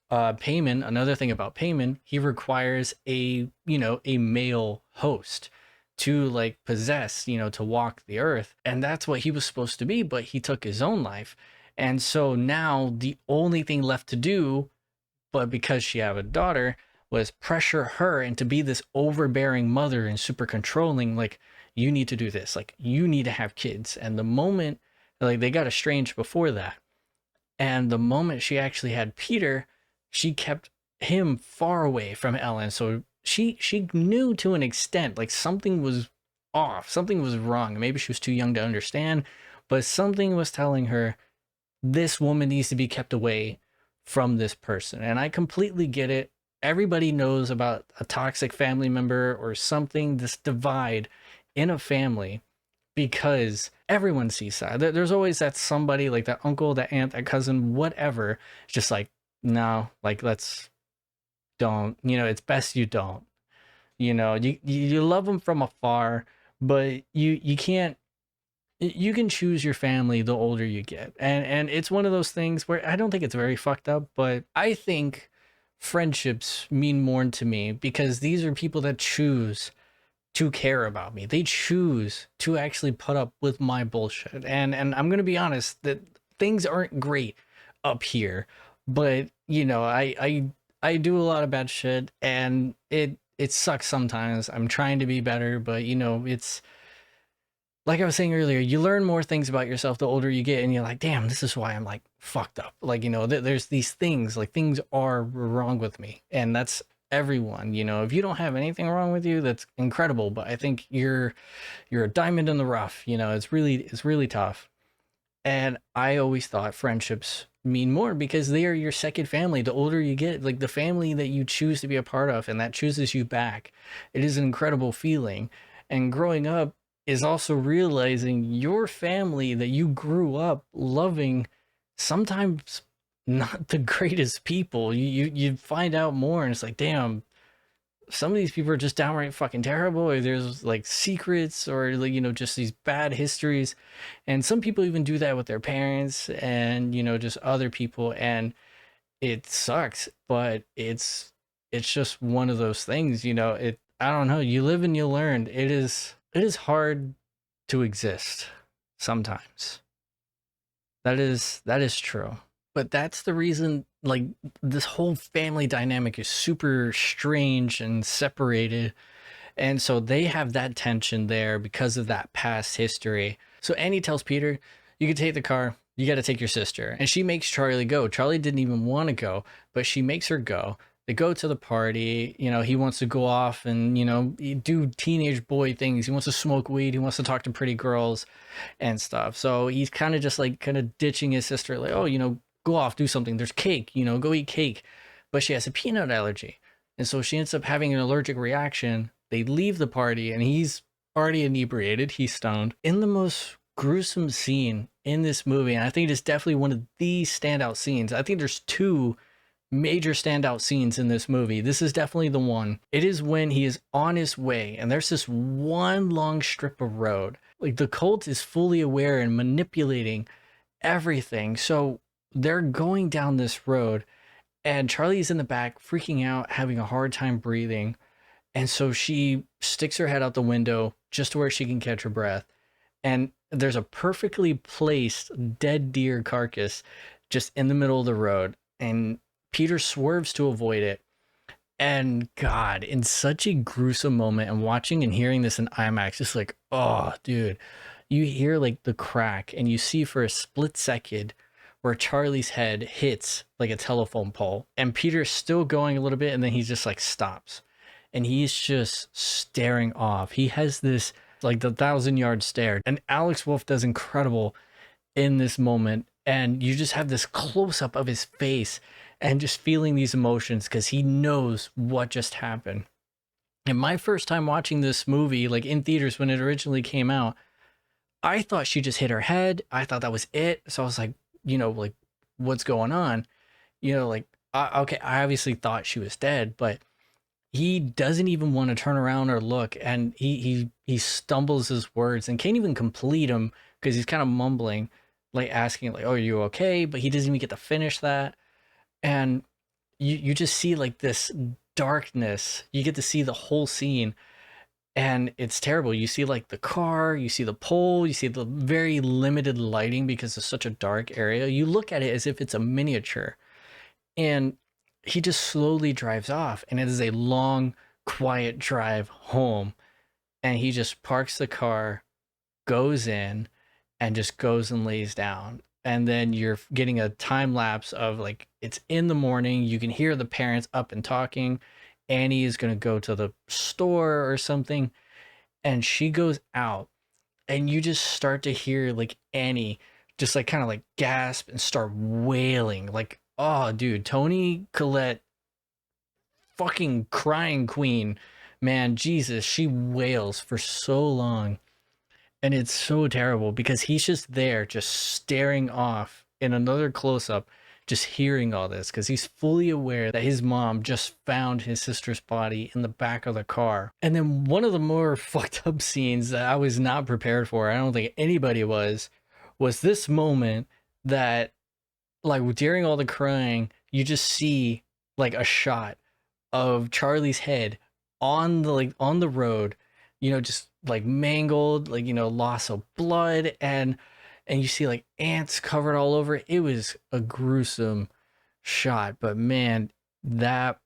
Payman, another thing about Payman, he requires a male host to like possess, to walk the earth. And that's what he was supposed to be, but he took his own life. And so now the only thing left to do, but because she had a daughter, was pressure her into be this overbearing mother and super controlling, like, you need to do this, like, you need to have kids. And the moment, like, they got estranged before that, and the moment she actually had Peter, she kept him far away from Ellen. So she knew to an extent, like, something was off, something was wrong. Maybe she was too young to understand, but something was telling her this woman needs to be kept away from this person. And I completely get it. Everybody knows about a toxic family member or something, this divide in a family, because everyone sees that. There's always that somebody, like that uncle, that aunt, that cousin, whatever. It's just like, no, like, let's don't, it's best you don't. You love them from afar, but you can't you can choose your family the older you get. And it's one of those things where I don't think it's very fucked up, but I think friendships mean more to me because these are people that choose to care about me. They choose to actually put up with my bullshit. And I'm going to be honest that things aren't great up here, but you know, I do a lot of bad shit and it sucks sometimes. I'm trying to be better, but you know, it's like I was saying earlier, you learn more things about yourself the older you get, and you're like, damn, this is why I'm like fucked up. Like, you know, there's these things, like things are wrong with me, and that's everyone. You know, if you don't have anything wrong with you, that's incredible. But I think you're a diamond in the rough. You know, it's really tough. And I always thought friendships mean more because they are your second family. The older you get, like the family that you choose to be a part of and that chooses you back, it is an incredible feeling. And growing up is also realizing your family that you grew up loving, sometimes not the greatest people. You find out more and it's like, damn, some of these people are just downright fucking terrible, or there's like secrets or like, you know, just these bad histories. And some people even do that with their parents and, you know, just other people. And it sucks, but it's just one of those things, you know. I don't know, you live and you learn. It is hard to exist sometimes. That is true. But that's the reason, like, this whole family dynamic is super strange and separated. And so they have that tension there because of that past history. So Annie tells Peter, you can take the car, you got to take your sister. And she makes Charlie go. Charlie didn't even want to go, but she makes her go. They go to the party. You know, he wants to go off and, you know, do teenage boy things. He wants to smoke weed. He wants to talk to pretty girls and stuff. So he's kind of just like kind of ditching his sister, like, oh, you know, go off, do something. There's cake, you know, go eat cake. But she has a peanut allergy. And so she ends up having an allergic reaction. They leave the party and he's already inebriated. He's stoned. In the most gruesome scene in this movie, and I think it's definitely one of the standout scenes. I think there's two major standout scenes in this movie. This is definitely the one. It is when he is on his way and there's this one long strip of road. Like the cult is fully aware and manipulating everything. So they're going down this road and Charlie's in the back freaking out, having a hard time breathing. And so she sticks her head out the window just to where she can catch her breath. And there's a perfectly placed dead deer carcass just in the middle of the road. And Peter swerves to avoid it. And God, in such a gruesome moment, and watching and hearing this in IMAX, it's like, oh, dude, you hear like the crack and you see for a split second where Charlie's head hits like a telephone pole. And Peter's still going a little bit and then he just like stops. And he's just staring off. He has this like the 1,000-yard stare. And Alex Wolff does incredible in this moment. And you just have this close up of his face and just feeling these emotions because he knows what just happened. And my first time watching this movie, like in theaters when it originally came out, I thought she just hit her head. I thought that was it. So I was like, you know, like, what's going on? You know, like, okay, I obviously thought she was dead, but he doesn't even want to turn around or look, and he stumbles his words and can't even complete them because he's kind of mumbling, like asking, like, "Oh, are you okay?" But he doesn't even get to finish that, and you just see like this darkness. You get to see the whole scene, and it's terrible. You see like the car, you see the pole, you see the very limited lighting because it's such a dark area. You look at it as if it's a miniature, and he just slowly drives off, and it is a long, quiet drive home. And he just parks the car, goes in, and just goes and lays down. And then you're getting a time lapse of like, it's in the morning. You can hear the parents up and talking. Annie is going to go to the store or something. And she goes out, and you just start to hear like Annie just like kind of like gasp and start wailing. Like, oh, dude, Toni Collette, fucking crying queen, man, Jesus, she wails for so long. And it's so terrible because he's just there, just staring off in another close up, just hearing all this, because he's fully aware that his mom just found his sister's body in the back of the car. And then one of the more fucked up scenes that I was not prepared for, I don't think anybody was this moment that, like, during all the crying, you just see like a shot of Charlie's head on the road, just like mangled, like, loss of blood, and you see like ants covered all over it. It was a gruesome shot, but man, that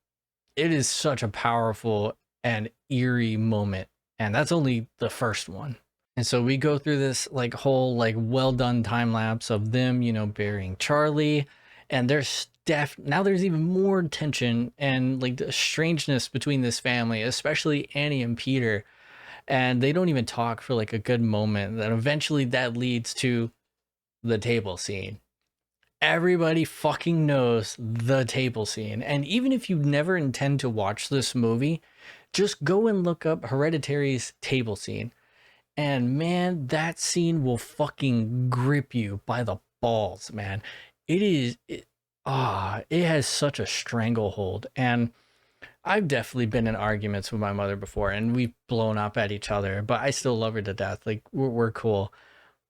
it is such a powerful and eerie moment, and that's only the first one. And so we go through this like whole like well done time lapse of them, burying Charlie, and now there's even more tension and like the strangeness between this family, especially Annie and Peter, and they don't even talk for like a good moment. Then eventually that leads to the table scene. Everybody fucking knows the table scene, and even if you never intend to watch this movie, just go and look up Hereditary's table scene. And man, that scene will fucking grip you by the balls, man. It has such a stranglehold. And I've definitely been in arguments with my mother before, and we've blown up at each other, but I still love her to death. Like, we're cool.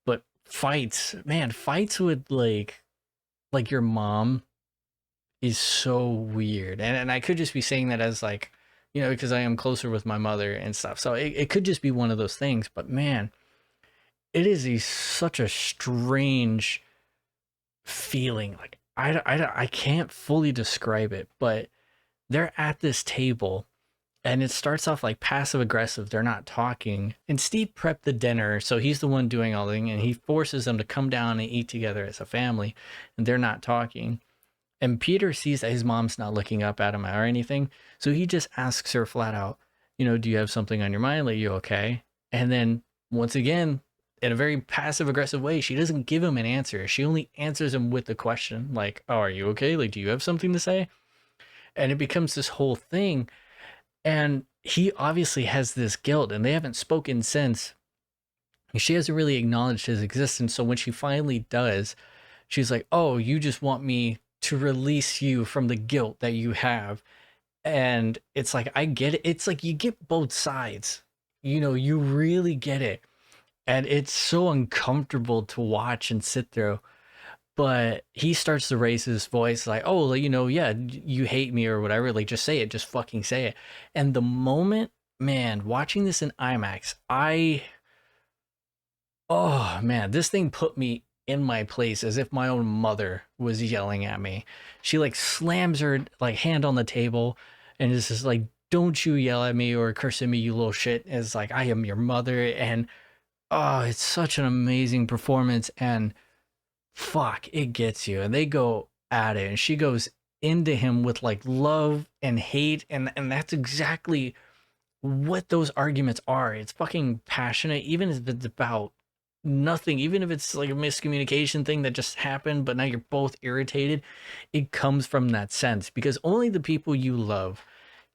But fights with like your mom is so weird. And I could just be saying that as like, because I am closer with my mother and stuff. So it could just be one of those things. But man, it is such a strange feeling. Like, I can't fully describe it, but they're at this table and it starts off like passive aggressive. They're not talking. And Steve prepped the dinner, so he's the one doing all the thing, and he forces them to come down and eat together as a family, and they're not talking. And Peter sees that his mom's not looking up at him or anything. So he just asks her flat out, do you have something on your mind? Like, you okay? And then once again, in a very passive aggressive way, she doesn't give him an answer. She only answers him with the question, like, oh, are you okay? Like, do you have something to say? And it becomes this whole thing. And he obviously has this guilt, and they haven't spoken since. She hasn't really acknowledged his existence. So when she finally does, she's like, oh, you just want me to release you from the guilt that you have. And it's like, I get it. It's like you get both sides, you really get it. And it's so uncomfortable to watch and sit through. But he starts to raise his voice like, oh, yeah, you hate me or whatever. Like, just say it, just fucking say it. And the moment, man, watching this in IMAX, oh man, this thing put me in my place as if my own mother was yelling at me. She like slams her like hand on the table and is just like, don't you yell at me or curse at me, you little shit. It's like, I am your mother. And oh, it's such an amazing performance, and fuck, it gets you. And they go at it, and she goes into him with like love and hate, and that's exactly what those arguments are. It's fucking passionate, even if it's about nothing, even if it's like a miscommunication thing that just happened, but now you're both irritated. It comes from that sense, because only the people you love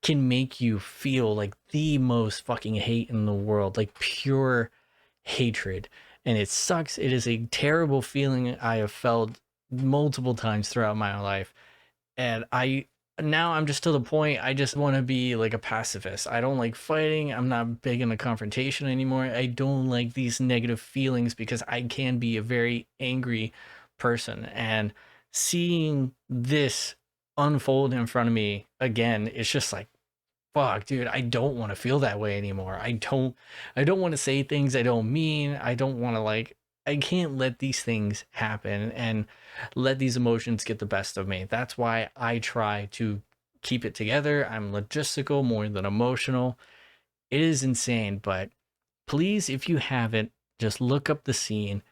can make you feel like the most fucking hate in the world, like pure hatred. And it sucks. It is a terrible feeling I have felt multiple times throughout my life. And now I'm just to the point, I just want to be like a pacifist. I don't like fighting. I'm not big into confrontation anymore. I don't like these negative feelings because I can be a very angry person. And seeing this unfold in front of me again, it's just like, fuck, dude, I don't want to feel that way anymore. I don't want to say things I don't mean. I don't want to I can't let these things happen and let these emotions get the best of me. That's why I try to keep it together. I'm logistical more than emotional. It is insane, but please, if you haven't, just look up the scene,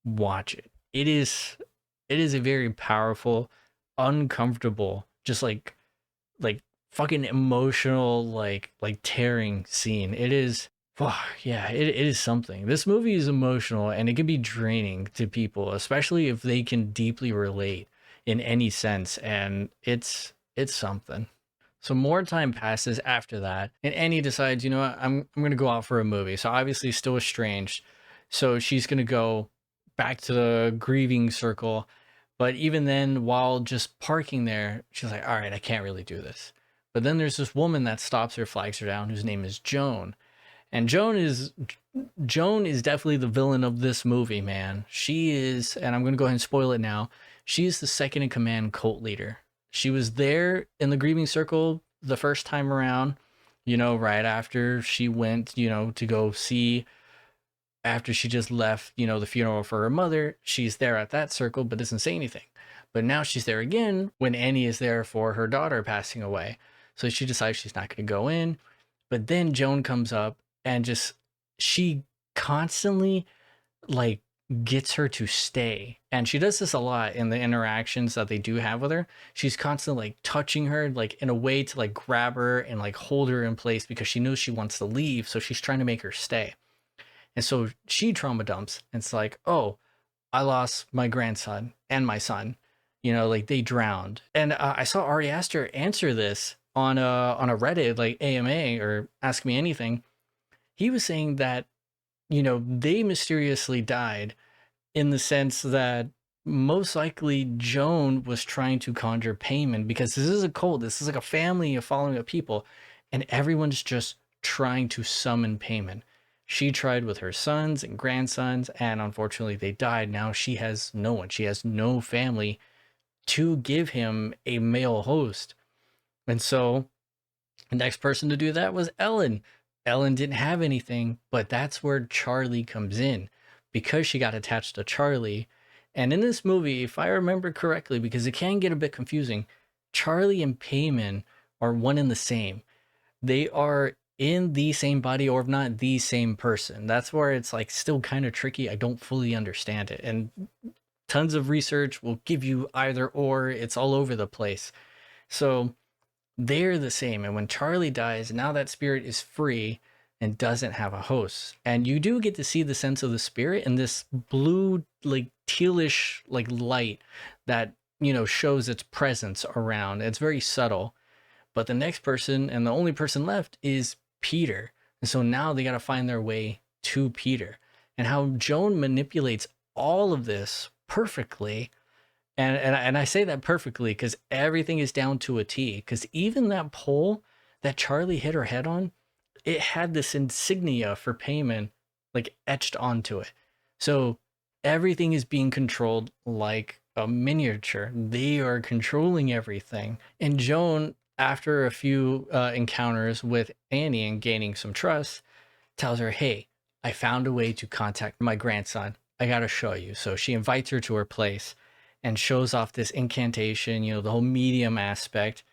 watch it. It is a very powerful, uncomfortable, just like fucking emotional, like tearing scene. It is, yeah, it is something. This movie is emotional, and it can be draining to people, especially if they can deeply relate in any sense. And it's something. So more time passes after that, and Annie decides, you know what, I'm gonna go out for a movie. So obviously still estranged. So she's gonna go back to the grieving circle But even then, while just parking there, she's like, all right, I can't really do this. But then there's this woman that stops her, flags her down, whose name is Joan. And Joan is definitely the villain of this movie, man. She is, and I'm going to go ahead and spoil it now. She is the second in command cult leader. She was there in the grieving circle the first time around, right after she went, to go see, after she just left, the funeral for her mother. She's there at that circle, but doesn't say anything. But now she's there again when Annie is there for her daughter passing away. So she decides she's not going to go in. But then Joan comes up and she constantly like gets her to stay. And she does this a lot in the interactions that they do have with her. She's constantly like touching her, like in a way to like grab her and like hold her in place because she knows she wants to leave. So she's trying to make her stay. And so she trauma dumps and it's like, oh, I lost my grandson and my son, like they drowned. And I saw Ari Aster answer this on a Reddit, like AMA or Ask Me Anything. He was saying that, they mysteriously died in the sense that most likely Joan was trying to conjure payment because this is a cult. This is like a family of following of people, and everyone's just trying to summon payment. She tried with her sons and grandsons, and unfortunately they died. Now she has no one. She has no family to give him a male host. And so the next person to do that was Ellen. Ellen didn't have anything, but that's where Charlie comes in because she got attached to Charlie. And in this movie, if I remember correctly, because it can get a bit confusing, Charlie and Payman are one and the same. They are in the same body, or if not the same person. That's where it's like still kind of tricky. I don't fully understand it. And tons of research will give you either or. It's all over the place. So they're the same. And when Charlie dies, now that spirit is free and doesn't have a host. And you do get to see the sense of the spirit in this blue, like tealish, like light that, shows its presence around. It's very subtle. But the next person and the only person left is Peter. And so now they got to find their way to Peter. And how Joan manipulates all of this perfectly. And I say that perfectly because everything is down to a T. Because even that pole that Charlie hit her head on, it had this insignia for payment like etched onto it. So everything is being controlled like a miniature. They are controlling everything. And Joan, after a few encounters with Annie and gaining some trust, tells her, hey, I found a way to contact my grandson. I got to show you. So she invites her to her place and shows off this incantation, the whole medium aspect,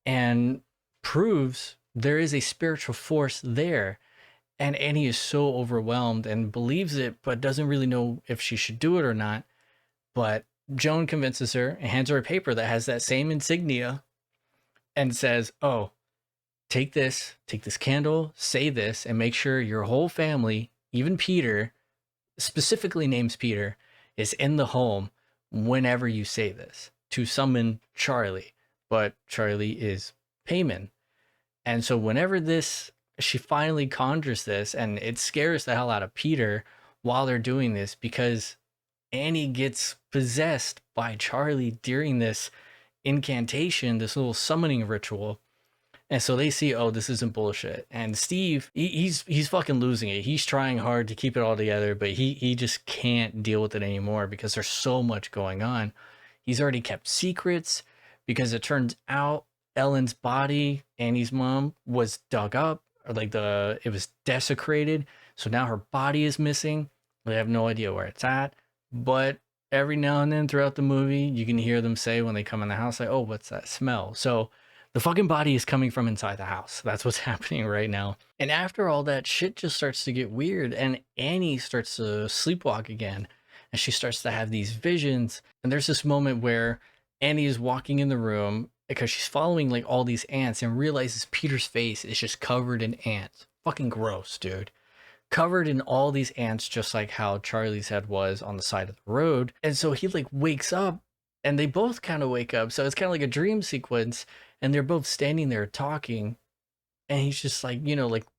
and proves there is a spiritual force there. And Annie is so overwhelmed and believes it, but doesn't really know if she should do it or not. But Joan convinces her and hands her a paper that has that same insignia and says, oh, take this candle, say this, and make sure your whole family, even Peter, specifically names Peter, is in the home whenever you say this to summon Charlie. But Charlie is Payman. And so whenever she finally conjures this, and it scares the hell out of Peter while they're doing this, because Annie gets possessed by Charlie during this incantation, this little summoning ritual. And so they see, oh, this isn't bullshit. And Steve, he's fucking losing it. He's trying hard to keep it all together, but he just can't deal with it anymore because there's so much going on. He's already kept secrets because it turns out Ellen's body, Annie's mom, was dug up, or like it was desecrated. So now her body is missing. They have no idea where it's at. But every now and then throughout the movie, you can hear them say when they come in the house, like, oh, what's that smell? So the fucking body is coming from inside the house. That's what's happening right now. And after all that, shit just starts to get weird. And Annie starts to sleepwalk again. And she starts to have these visions. And there's this moment where Annie is walking in the room because she's following like all these ants and realizes Peter's face is just covered in ants. Fucking gross, dude. Covered in all these ants, just like how Charlie's head was on the side of the road. And so he like wakes up and they both kind of wake up. So it's kind of like a dream sequence. And they're both standing there talking, and he's just like,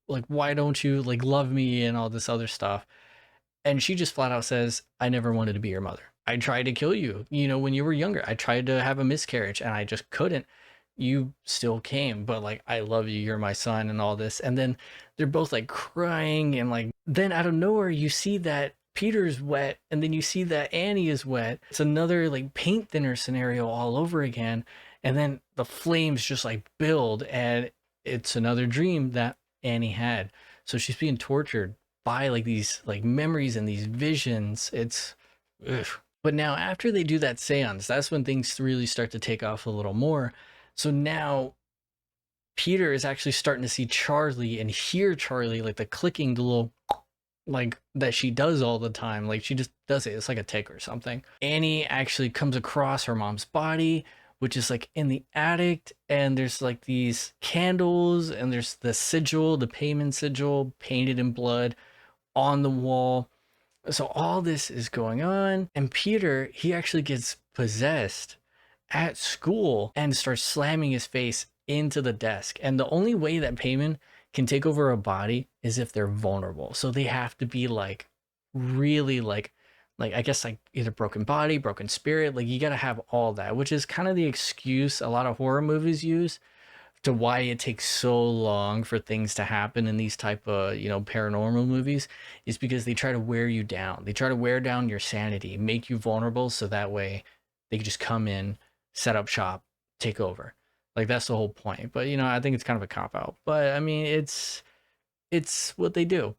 like why don't you like love me and all this other stuff. And she just flat out says, I never wanted to be your mother. I tried to kill you, when you were younger. I tried to have a miscarriage and I just couldn't. You still came, but like, I love you. You're my son and all this. And then they're both like crying. And like, then out of nowhere, you see that Peter's wet. And then you see that Annie is wet. It's another like paint thinner scenario all over again. And then the flames just like build. And it's another dream that Annie had. So she's being tortured by like these like memories and these visions. It's ugh. But now after they do that seance, that's when things really start to take off a little more. So now Peter is actually starting to see Charlie and hear Charlie, like the clicking, the little like that she does all the time. Like she just does it. It's like a tick or something. Annie actually comes across her mom's body, which is like in the attic, and there's like these candles, and there's the sigil, the payment sigil painted in blood on the wall. So all this is going on, and Peter, he actually gets possessed at school and starts slamming his face into the desk. And the only way that Payman can take over a body is if they're vulnerable. So they have to be like really like I guess like either broken body, broken spirit. Like you got to have all that, which is kind of the excuse a lot of horror movies use to why it takes so long for things to happen in these type of paranormal movies, is because they try to wear you down. They try to wear down your sanity, make you vulnerable, so that way they can just come in, set up shop, take over. Like that's the whole point. But I think it's kind of a cop out, but I mean it's what they do.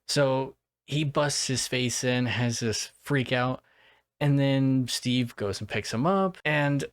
So he busts his face in, has this freak out, and then Steve goes and picks him up and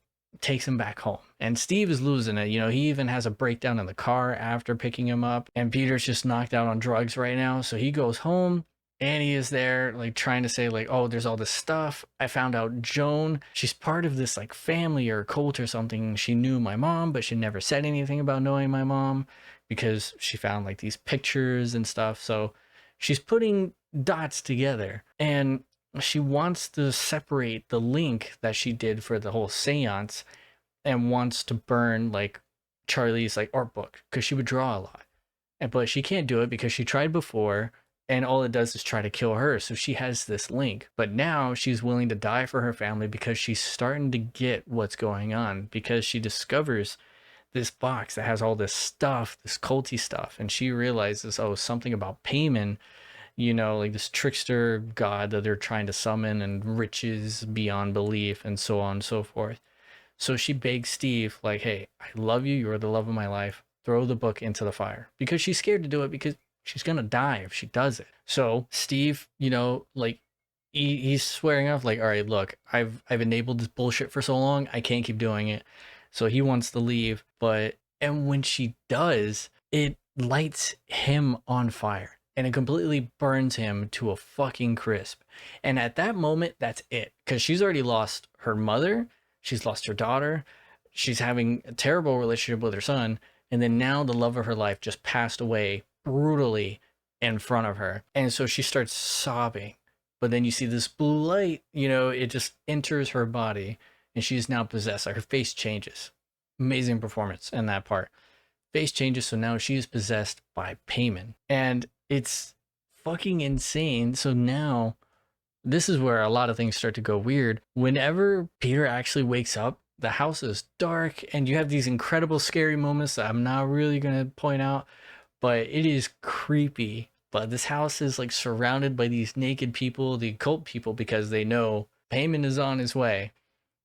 takes him back home. And Steve is losing it. He even has a breakdown in the car after picking him up. And Peter's just knocked out on drugs right now. So he goes home. Annie is there, like trying to say like, oh, there's all this stuff. I found out Joan, she's part of this like family or cult or something. She knew my mom, but she never said anything about knowing my mom because she found like these pictures and stuff. So she's putting dots together, and she wants to separate the link that she did for the whole seance and wants to burn like Charlie's like art book because she would draw a lot. But she can't do it because she tried before, and all it does is try to kill her. So she has this link, but now she's willing to die for her family because she's starting to get what's going on, because she discovers this box that has all this stuff, this culty stuff, and she realizes, oh, something about Payman, like this trickster god that they're trying to summon, and riches beyond belief, and so on and so forth. So she begs Steve, like, hey, I love you. You're the love of my life. Throw the book into the fire, because she's scared to do it because she's going to die if she does it. So Steve, like he's swearing off like, all right, look, I've enabled this bullshit for so long. I can't keep doing it. So he wants to leave. And when she does, it lights him on fire. And it completely burns him to a fucking crisp. And at that moment, that's it. Because she's already lost her mother. She's lost her daughter. She's having a terrible relationship with her son. And then now the love of her life just passed away brutally in front of her. And so she starts sobbing. But then you see this blue light, it just enters her body. And she's now possessed. Like her face changes. Amazing performance in that part. Face changes, so now she is possessed by Payman. And it's fucking insane. So now this is where a lot of things start to go weird. Whenever Peter actually wakes up, the house is dark, and you have these incredible scary moments that I'm not really going to point out, but it is creepy. But this house is like surrounded by these naked people, the occult people, because they know Payman is on his way.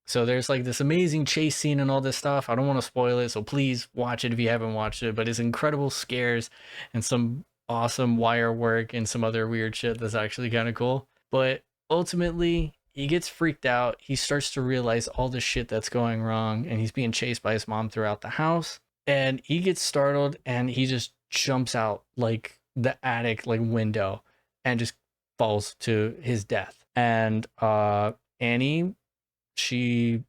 So there's like this amazing chase scene and all this stuff. I don't want to spoil it, so please watch it if you haven't watched it. But it's incredible scares and some awesome wire work and some other weird shit that's actually kind of cool. But ultimately, he gets freaked out. He starts to realize all the shit that's going wrong, and he's being chased by his mom throughout the house. And he gets startled, and he just jumps out like the attic like window and just falls to his death. And Annie, she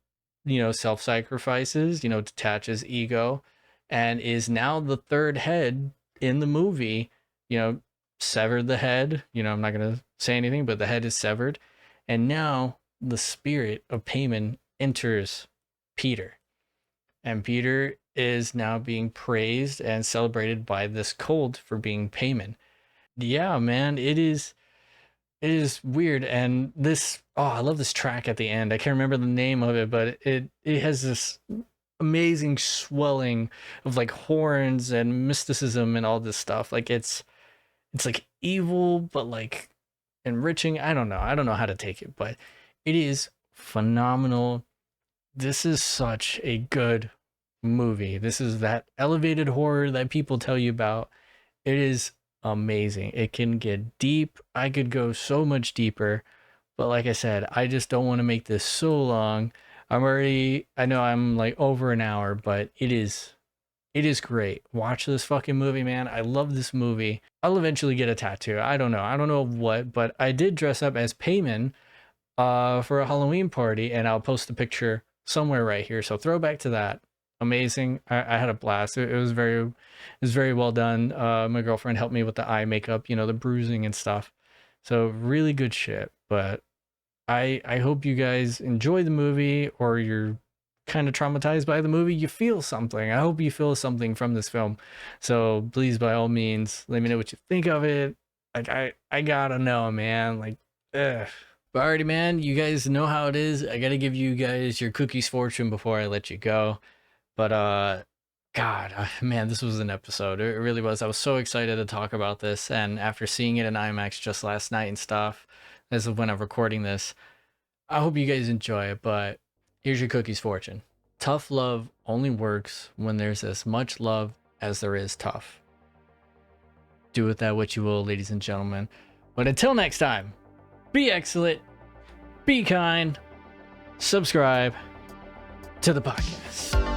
self-sacrifices, detaches ego, and is now the third head in the movie. Severed the head. I'm not gonna say anything, but the head is severed, and now the spirit of Payman enters Peter, and Peter is now being praised and celebrated by this cult for being Payman. Yeah, man, it is It is weird, and this, oh, I love this track at the end. I can't remember the name of it, but it has this amazing swelling of like horns and mysticism and all this stuff. Like it's like evil, but like enriching. I don't know how to take it, but it is phenomenal. This is such a good movie. This is that elevated horror that people tell you about. It is amazing. It can get deep. I could go so much deeper, but like I said, I just don't want to make this so long. I know I'm like over an hour, but it is great. Watch this fucking movie, man. I love this movie. I'll eventually get a tattoo. I don't know. I don't know what, but I did dress up as Payman for a Halloween party, and I'll post a picture somewhere right here. So throwback to that. Amazing. I had a blast. It was very well done. My girlfriend helped me with the eye makeup, you know, the bruising and stuff. So really good shit. But I hope you guys enjoy the movie, or you're kind of traumatized by the movie. You feel something. I hope you feel something from this film. So please, by all means, let me know what you think of it. Like I gotta know, man. Like, ugh. But alrighty, man, you guys know how it is. I gotta give you guys your cookies fortune before I let you go. But God, man, this was an episode. It really was. I was so excited to talk about this, and after seeing it in IMAX just last night and stuff, this is when I'm recording this. I hope you guys enjoy it, but here's your cookies fortune. Tough love only works when there's as much love as there is tough. Do with that what you will, ladies and gentlemen. But until next time, be excellent, be kind, subscribe to the podcast.